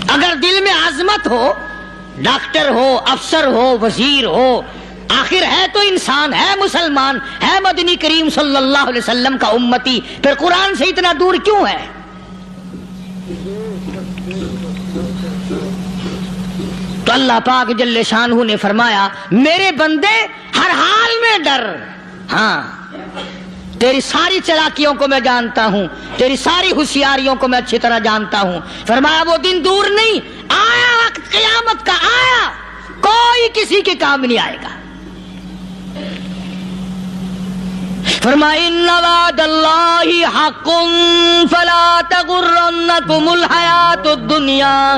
Speaker 1: اگر دل میں عظمت ہو، ڈاکٹر ہو، افسر ہو، وزیر ہو، آخر ہے تو انسان، ہے مسلمان، ہے مدنی کریم صلی اللہ علیہ وسلم کا امتی، پھر قرآن سے اتنا دور کیوں ہے؟ تو اللہ پاک جل شانہ نے فرمایا میرے بندے ہر حال میں ڈر، ہاں تیری ساری چلاکیوں کو میں جانتا ہوں، تیری ساری ہوشیاریوں کو میں اچھی طرح جانتا ہوں۔ فرمایا وہ دن دور نہیں، آیا وقت قیامت کا، آیا، کوئی کسی کے کام نہیں آئے گا۔ فرمایا ان وعد اللہ حق فلا تغرنکم الحیات الدنیا۔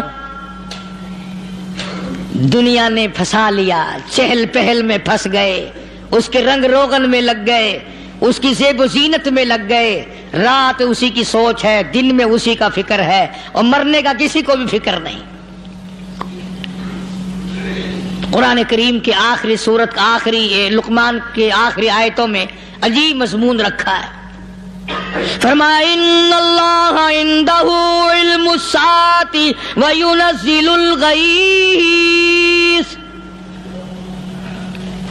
Speaker 1: دنیا نے پھنسا لیا، چہل پہل میں پھنس گئے، اس کے رنگ روغن میں لگ گئے، اس کی زیب و زینت میں لگ گئے، رات اسی کی سوچ ہے، دن میں اسی کا فکر ہے، اور مرنے کا کسی کو بھی فکر نہیں۔ قرآن کریم کی آخری سورت کا آخری لقمان کے آخری آیتوں میں عجیب مضمون رکھا ہے۔ فرمایا ان اللہ عندہ علم الساعۃ وینزل الغیث۔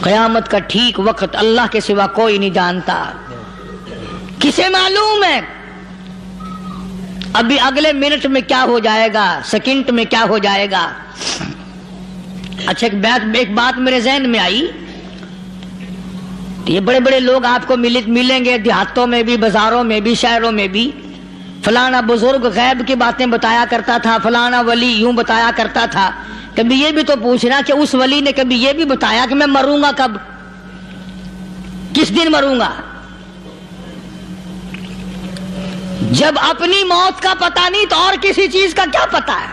Speaker 1: قیامت کا ٹھیک وقت اللہ کے سوا کوئی نہیں جانتا۔ کسے معلوم ہے ابھی اگلے منٹ میں کیا ہو جائے گا، سیکنڈ میں کیا ہو جائے گا؟ اچھا ایک بات میرے ذہن میں آئی، یہ بڑے بڑے لوگ آپ کو ملیں گے دیہاتوں میں بھی، بازاروں میں بھی، شہروں میں بھی، فلانا بزرگ غیب کی باتیں بتایا کرتا تھا، فلانا ولی یوں بتایا کرتا تھا۔ کبھی یہ بھی تو پوچھنا کہ اس ولی نے کبھی یہ بھی بتایا کہ میں مروں گا کب، کس دن مروں گا؟ جب اپنی موت کا پتہ نہیں تو اور کسی چیز کا کیا پتہ ہے؟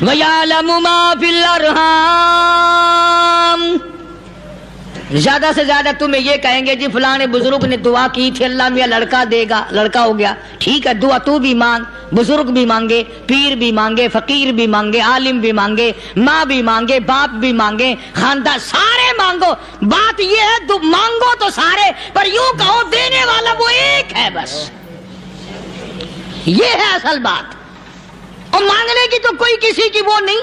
Speaker 1: وَيَعْلَمُ مَا فِي الْأَرْحَامِ. زیادہ سے زیادہ تمہیں یہ کہیں گے جی فلاں بزرگ نے دعا کی تھی اللہ میاں لڑکا دے گا، لڑکا ہو گیا، ٹھیک ہے دعا تو بھی مانگ، بزرگ بھی مانگے، پیر بھی مانگے، فقیر بھی مانگے، عالم بھی مانگے، ماں بھی مانگے، باپ بھی مانگے، خاندان سارے مانگو. بات یہ ہے مانگو تو سارے، پر یوں کہو دینے والا وہ ایک ہے بس. یہ ہے اصل بات، اور مانگنے کی تو کوئی کسی کی وہ نہیں.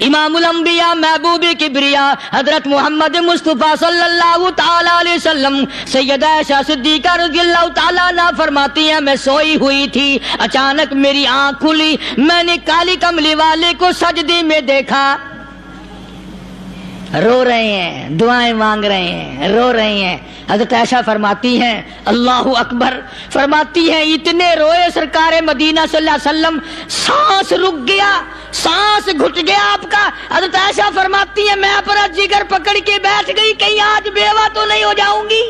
Speaker 1: امام الانبیاء محبوب کبریا حضرت محمد مصطفیٰ صلی اللہ تعالی علیہ وسلم سیدہ عائشہ صدیقہ رضی اللہ تعالیٰ عنہ فرماتی ہیں میں سوئی ہوئی تھی، اچانک میری آنکھ کھلی، میں نے کالی کملی والے کو سجدے میں دیکھا، رو رہے ہیں، دعائیں مانگ رہے ہیں، رو رہے ہیں. حضرت عائشہ فرماتی ہیں اللہ اکبر، فرماتی ہیں اتنے روئے سرکار مدینہ صلی اللہ علیہ وسلم، سانس رک گیا، سانس گھٹ گیا آپ کا. حضرت عائشہ فرماتی ہیں میں اپنا جگر پکڑ کے بیٹھ گئی، کہیں آج بیوہ تو نہیں ہو جاؤں گی.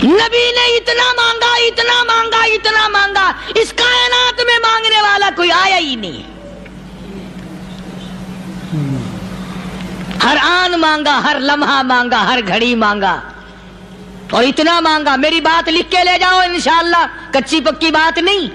Speaker 1: نبی نے اتنا مانگا، اتنا مانگا، اتنا مانگا، اس کائنات میں مانگنے والا کوئی آیا ہی نہیں. ہر آن مانگا، ہر لمحہ مانگا، ہر گھڑی مانگا، اور اتنا مانگا. میری بات لکھ کے لے جاؤ انشاءاللہ، کچی پکی بات نہیں.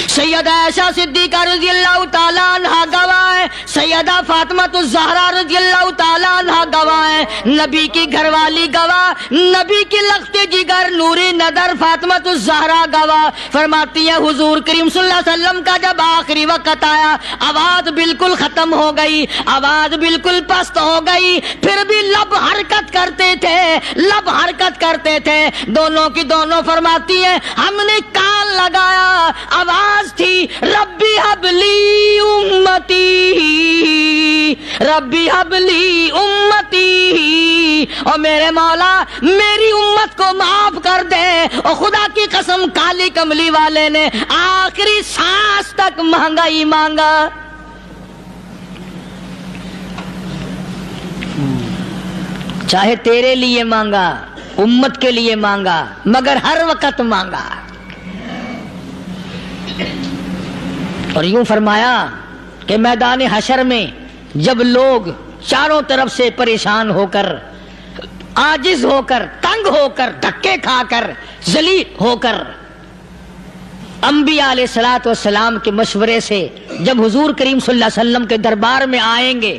Speaker 1: سیدہ عائشہ صدیقہ رضی اللہ تعالیٰ عنہ گواہ ہے، سیدہ فاطمہ الزہرا رضی اللہ تعالیٰ عنہ گواہ ہے، نبی کی گھر والی گواہ، نبی کی لخت جگر نوری نظر فاطمہ الزہرا گواہ. فرماتی ہیں حضور کریم صلی اللہ علیہ وسلم کا جب آخری وقت آیا، آواز بالکل ختم ہو گئی، آواز بالکل پست ہو گئی، پھر بھی لب حرکت کرتے تھے، لب حرکت کرتے تھے، دونوں کی دونوں. فرماتی ہیں ہم نے کان لگایا، آواز تھی ربی حبلی امتی، ربی حبلی امتی، اور میرے مولا میری امت کو معاف کر دے. اور خدا کی قسم کالی کملی والے نے آخری سانس تک مانگا ہی مانگا. چاہے تیرے لیے مانگا، امت کے لیے مانگا، مگر ہر وقت مانگا. اور یوں فرمایا کہ میدان حشر میں جب لوگ چاروں طرف سے پریشان ہو کر، عاجز ہو کر، تنگ ہو کر، دھکے کھا کر، ذلیل ہو کر، انبیاء علیہ الصلوۃ والسلام کے مشورے سے جب حضور کریم صلی اللہ علیہ وسلم کے دربار میں آئیں گے،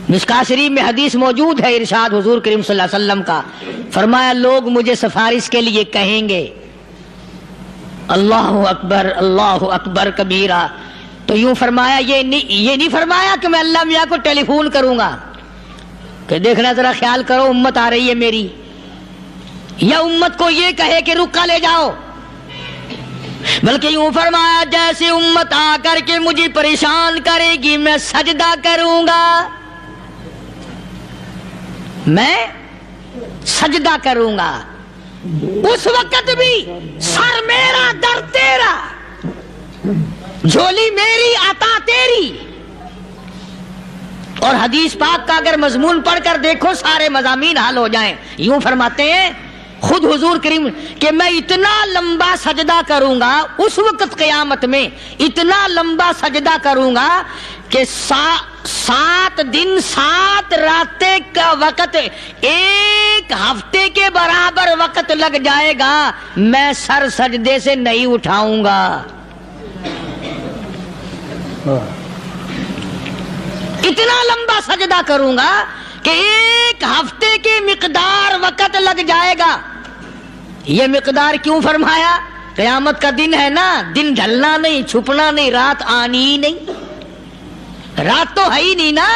Speaker 1: مشکاۃ شریف میں حدیث موجود ہے، ارشاد حضور کریم صلی اللہ علیہ وسلم کا، فرمایا لوگ مجھے سفارش کے لیے کہیں گے اللہ اکبر، اللہ اکبر کبیرہ. تو یوں فرمایا یہ نہیں فرمایا کہ میں اللہ میاں کو ٹیلی فون کروں گا کہ دیکھنا ذرا خیال کرو امت آ رہی ہے میری، یا امت کو یہ کہے کہ رکا لے جاؤ، بلکہ یوں فرمایا جیسے امت آ کر کے مجھے پریشان کرے گی میں سجدہ کروں گا، میں سجدہ کروں گا. اس وقت بھی سر میرا در تیرا، جھولی میری عطا تیری. اور حدیث پاک کا اگر مضمون پڑھ کر دیکھو سارے مضامین حل ہو جائیں. یوں فرماتے ہیں خود حضور کریم کہ میں اتنا لمبا سجدہ کروں گا اس وقت قیامت میں، اتنا لمبا سجدہ کروں گا کہ 7 دن 7 راتیں کا وقت ایک ہفتے کے برابر وقت لگ جائے گا، میں سر سجدے سے نہیں اٹھاؤں گا. اتنا لمبا سجدہ کروں گا کہ ایک ہفتے کی مقدار وقت لگ جائے گا. یہ مقدار کیوں فرمایا؟ قیامت کا دن ہے نا، دن ڈھلنا نہیں، چھپنا نہیں، رات آنی ہی نہیں، رات تو ہے ہی نہیں نا،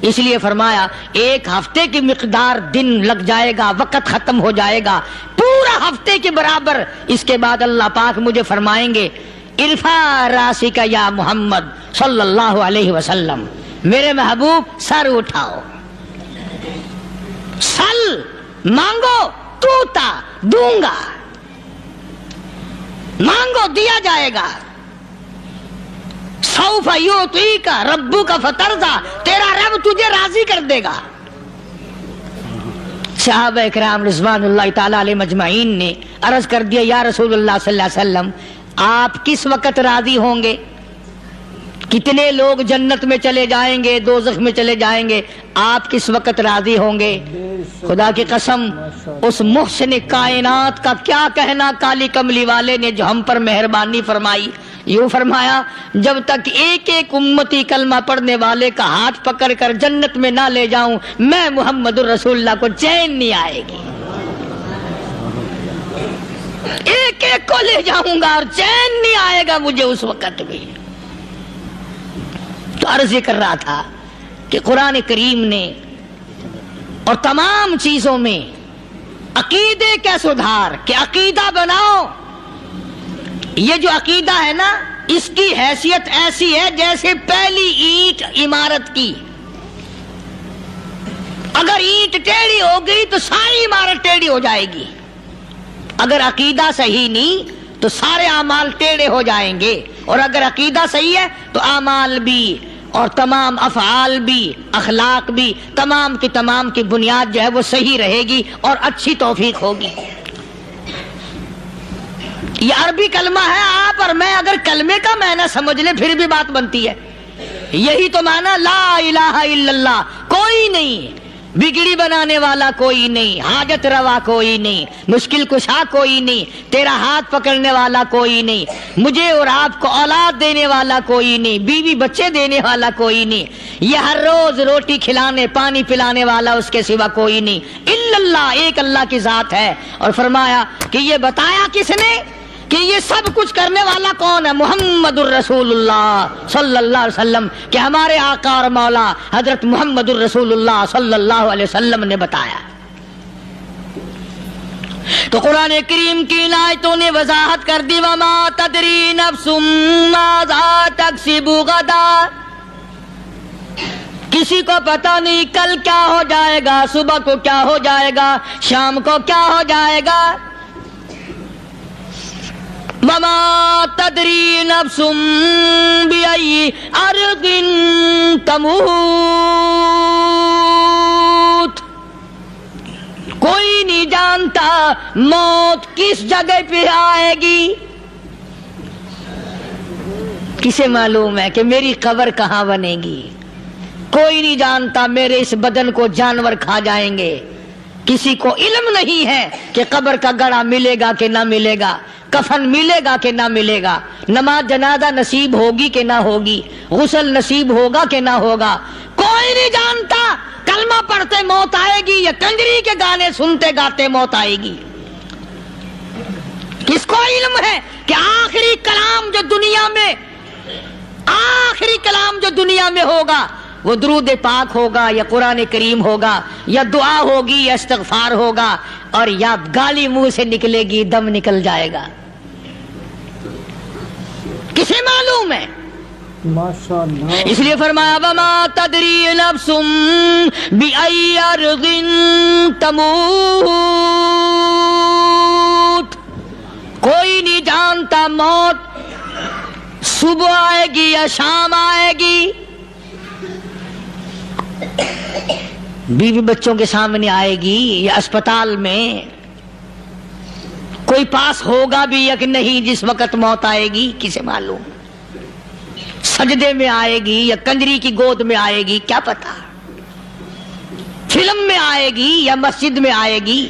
Speaker 1: اس لیے فرمایا ایک ہفتے کی مقدار دن لگ جائے گا، وقت ختم ہو جائے گا پورا ہفتے کے برابر. اس کے بعد اللہ پاک مجھے فرمائیں گے ارفع راسک یا محمد صلی اللہ علیہ وسلم، میرے محبوب سر اٹھاؤ، سل مانگو توتا دوں گا، مانگو دیا جائے گا. سوف یعطیک ربک فترضی، تیرا رب تجھے راضی کر دے گا.
Speaker 3: صحابہ کرام رضوانullah تعالی علیہم اجمعین نے عرض کر دیا یا رسول اللہ صلی اللہ علیہ وسلم آپ کس وقت راضی ہوں گے؟ کتنے لوگ جنت میں چلے جائیں گے، دوزخ میں چلے جائیں گے، آپ کس وقت راضی ہوں گے؟ خدا کی قسم اس محسن کائنات کا کیا کہنا کالی کملی والے نے جو ہم پر مہربانی فرمائی، یوں فرمایا جب تک ایک ایک امتی کلمہ پڑھنے والے کا ہاتھ پکڑ کر جنت میں نہ لے جاؤں میں محمد الرسول اللہ کو چین نہیں آئے گی، ایک ایک کو لے جاؤں گا اور چین نہیں آئے گا مجھے اس وقت بھی۔ تو عرض یہ کر رہا تھا کہ قرآن کریم نے اور تمام چیزوں میں عقیدے کا سدھار کہ عقیدہ بناؤ، یہ جو عقیدہ ہے نا اس کی حیثیت ایسی ہے جیسے پہلی اینٹ عمارت کی، اگر اینٹ ٹیڑھی ہو گئی تو ساری عمارت ٹیڑھی ہو جائے گی، اگر عقیدہ صحیح نہیں تو سارے اعمال ٹیڑھے ہو جائیں گے، اور اگر عقیدہ صحیح ہے تو اعمال بھی اور تمام افعال بھی اخلاق بھی تمام کی بنیاد جو ہے وہ صحیح رہے گی اور اچھی توفیق ہوگی۔ یہ عربی کلمہ ہے، آپ اور میں اگر کلمے کا معنی سمجھ لیں پھر بھی بات بنتی ہے، یہی تو معنی لا الہ الا اللہ، کوئی نہیں بگڑی بنانے والا، کوئی نہیں حاجت روا، کوئی نہیں مشکل کشا، کوئی نہیں تیرا ہاتھ پکڑنے والا، کوئی نہیں مجھے اور آپ کو اولاد دینے والا، کوئی نہیں بیوی بچے دینے والا، کوئی نہیں یہ ہر روز روٹی کھلانے پانی پلانے والا اس کے سوا کوئی نہیں الا اللہ، ایک اللہ کی ذات ہے۔ اور فرمایا کہ یہ بتایا کس نے کہ یہ سب کچھ کرنے والا کون ہے؟ محمد الرسول اللہ صلی اللہ علیہ وسلم، کہ ہمارے آقا اور مولا حضرت محمد الرسول اللہ صلی اللہ علیہ وسلم نے بتایا۔ تو قرآن کریم کی ان آیتوں نے وضاحت کر دی وما تدری نفس ماذا تکسب غدا، کسی کو پتہ نہیں کل کیا ہو جائے گا، صبح کو کیا ہو جائے گا، شام کو کیا ہو جائے گا۔ وما تدری نفس بأي أرض تموت، کوئی نہیں جانتا موت کس جگہ پہ آئے گی۔ کسے معلوم ہے کہ میری قبر کہاں بنے گی؟ کوئی نہیں جانتا میرے اس بدن کو جانور کھا جائیں گے، کسی کو علم نہیں ہے کہ قبر کا گڑھا ملے گا کہ نہ ملے گا، کفن ملے گا کہ نہ ملے گا، نماز جنازہ نصیب ہوگی کہ نہ ہوگی، غسل نصیب ہوگا کہ نہ ہوگا، کوئی نہیں جانتا کلمہ پڑھتے موت آئے گی یا کنجری کے گانے سنتے گاتے موت آئے گی۔ کس کو علم ہے کہ آخری کلام جو دنیا میں ہوگا وہ درود پاک ہوگا یا قرآن کریم ہوگا یا دعا ہوگی یا استغفار ہوگا، اور یا گالی منہ سے نکلے گی دم نکل جائے گا؟ کسے معلوم ہے؟
Speaker 4: ماشاءاللہ۔
Speaker 3: اس لیے فرمایا وما تدری نفس بأي أرض تموت، کوئی نہیں جانتا موت صبح آئے گی یا شام آئے گی، بیوی بچوں کے سامنے آئے گی یا اسپتال میں، کوئی پاس ہوگا بھی یا کہ نہیں جس وقت موت آئے گی کسے معلوم؟ سجدے میں آئے گی یا کنجری کی گود میں آئے گی کیا پتا، فلم میں آئے گی یا مسجد میں آئے گی۔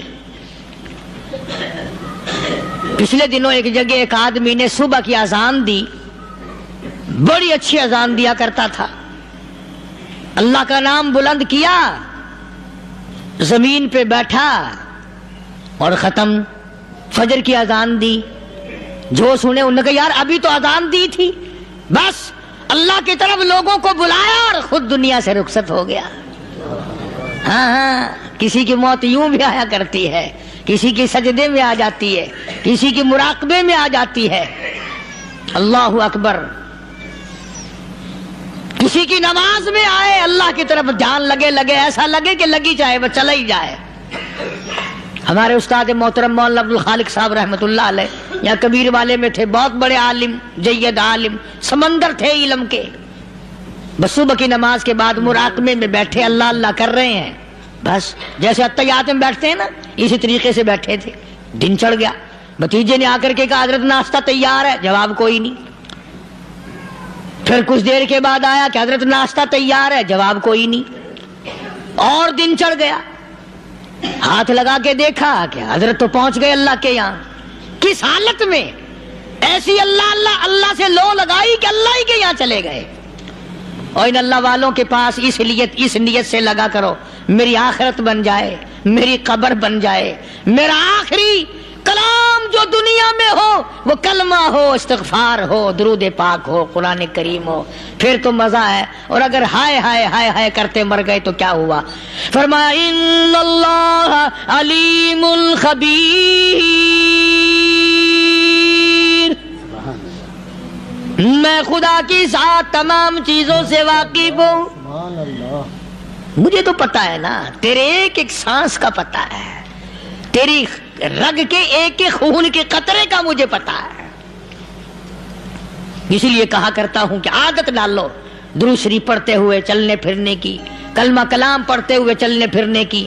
Speaker 3: پچھلے دنوں ایک جگہ ایک آدمی نے صبح کی اذان دی، بڑی اچھی اذان دیا کرتا تھا، اللہ کا نام بلند کیا، زمین پہ بیٹھا اور ختم، فجر کی اذان دی، جو سنے انہوں نے کہا یار ابھی تو اذان دی تھی، بس اللہ کی طرف لوگوں کو بلایا اور خود دنیا سے رخصت ہو گیا۔ ہاں کسی کی موت یوں بھی آیا کرتی ہے، کسی کی سجدے میں آ جاتی ہے، کسی کی مراقبے میں آ جاتی ہے، اللہ اکبر، کسی کی نماز میں آئے، اللہ کی طرف دھیان لگے ایسا لگے کہ لگی جائے وہ چلا ہی جائے۔ ہمارے استاد محترم مولانا عبد الخالق صاحب رحمۃ اللہ علیہ یا کبیر والے میں تھے، بہت بڑے عالم، جید عالم، سمندر تھے علم کے، بس صبح کی نماز کے بعد مراقبے میں بیٹھے اللہ اللہ کر رہے ہیں، بس جیسے اتحیات میں بیٹھتے ہیں نا اسی طریقے سے بیٹھے تھے. دن چڑھ گیا. بھتیجے نے آ کر کے کہا حضرت ناشتہ تیار ہے. جواب کوئی نہیں. پھر کچھ دیر کے بعد آیا کہ حضرت ناشتہ تیار ہے. جواب کوئی نہیں. اور دن چڑھ گیا. ہاتھ لگا کے دیکھا کہ حضرت تو پہنچ گئے اللہ کے یہاں. کس حالت میں؟ ایسی اللہ اللہ اللہ سے لو لگائی کہ اللہ ہی کے یہاں چلے گئے. اور ان اللہ والوں کے پاس اس نیت سے لگا کرو میری آخرت بن جائے, میری قبر بن جائے, میرا آخری کلام جو دنیا میں ہو وہ کلمہ ہو, استغفار ہو, درود پاک ہو, قرآن کریم ہو, پھر تو مزہ ہے. اور اگر ہائے ہائے ہائے ہائے کرتے مر گئے تو کیا ہوا؟ فرمایا ان اللہ علیم الخبیر, میں خدا کی ذات تمام چیزوں سے واقف ہوں. مجھے تو پتا ہے نا, تیرے ایک ایک سانس کا پتا ہے, تیری رگ کے ایک ایک خون کے قطرے کا مجھے پتا ہے. اسی لیے کہا کرتا ہوں کہ عادت ڈال لو درود شریف پڑھتے ہوئے چلنے پھرنے کی, کلمہ کلام پڑھتے ہوئے چلنے پھرنے کی.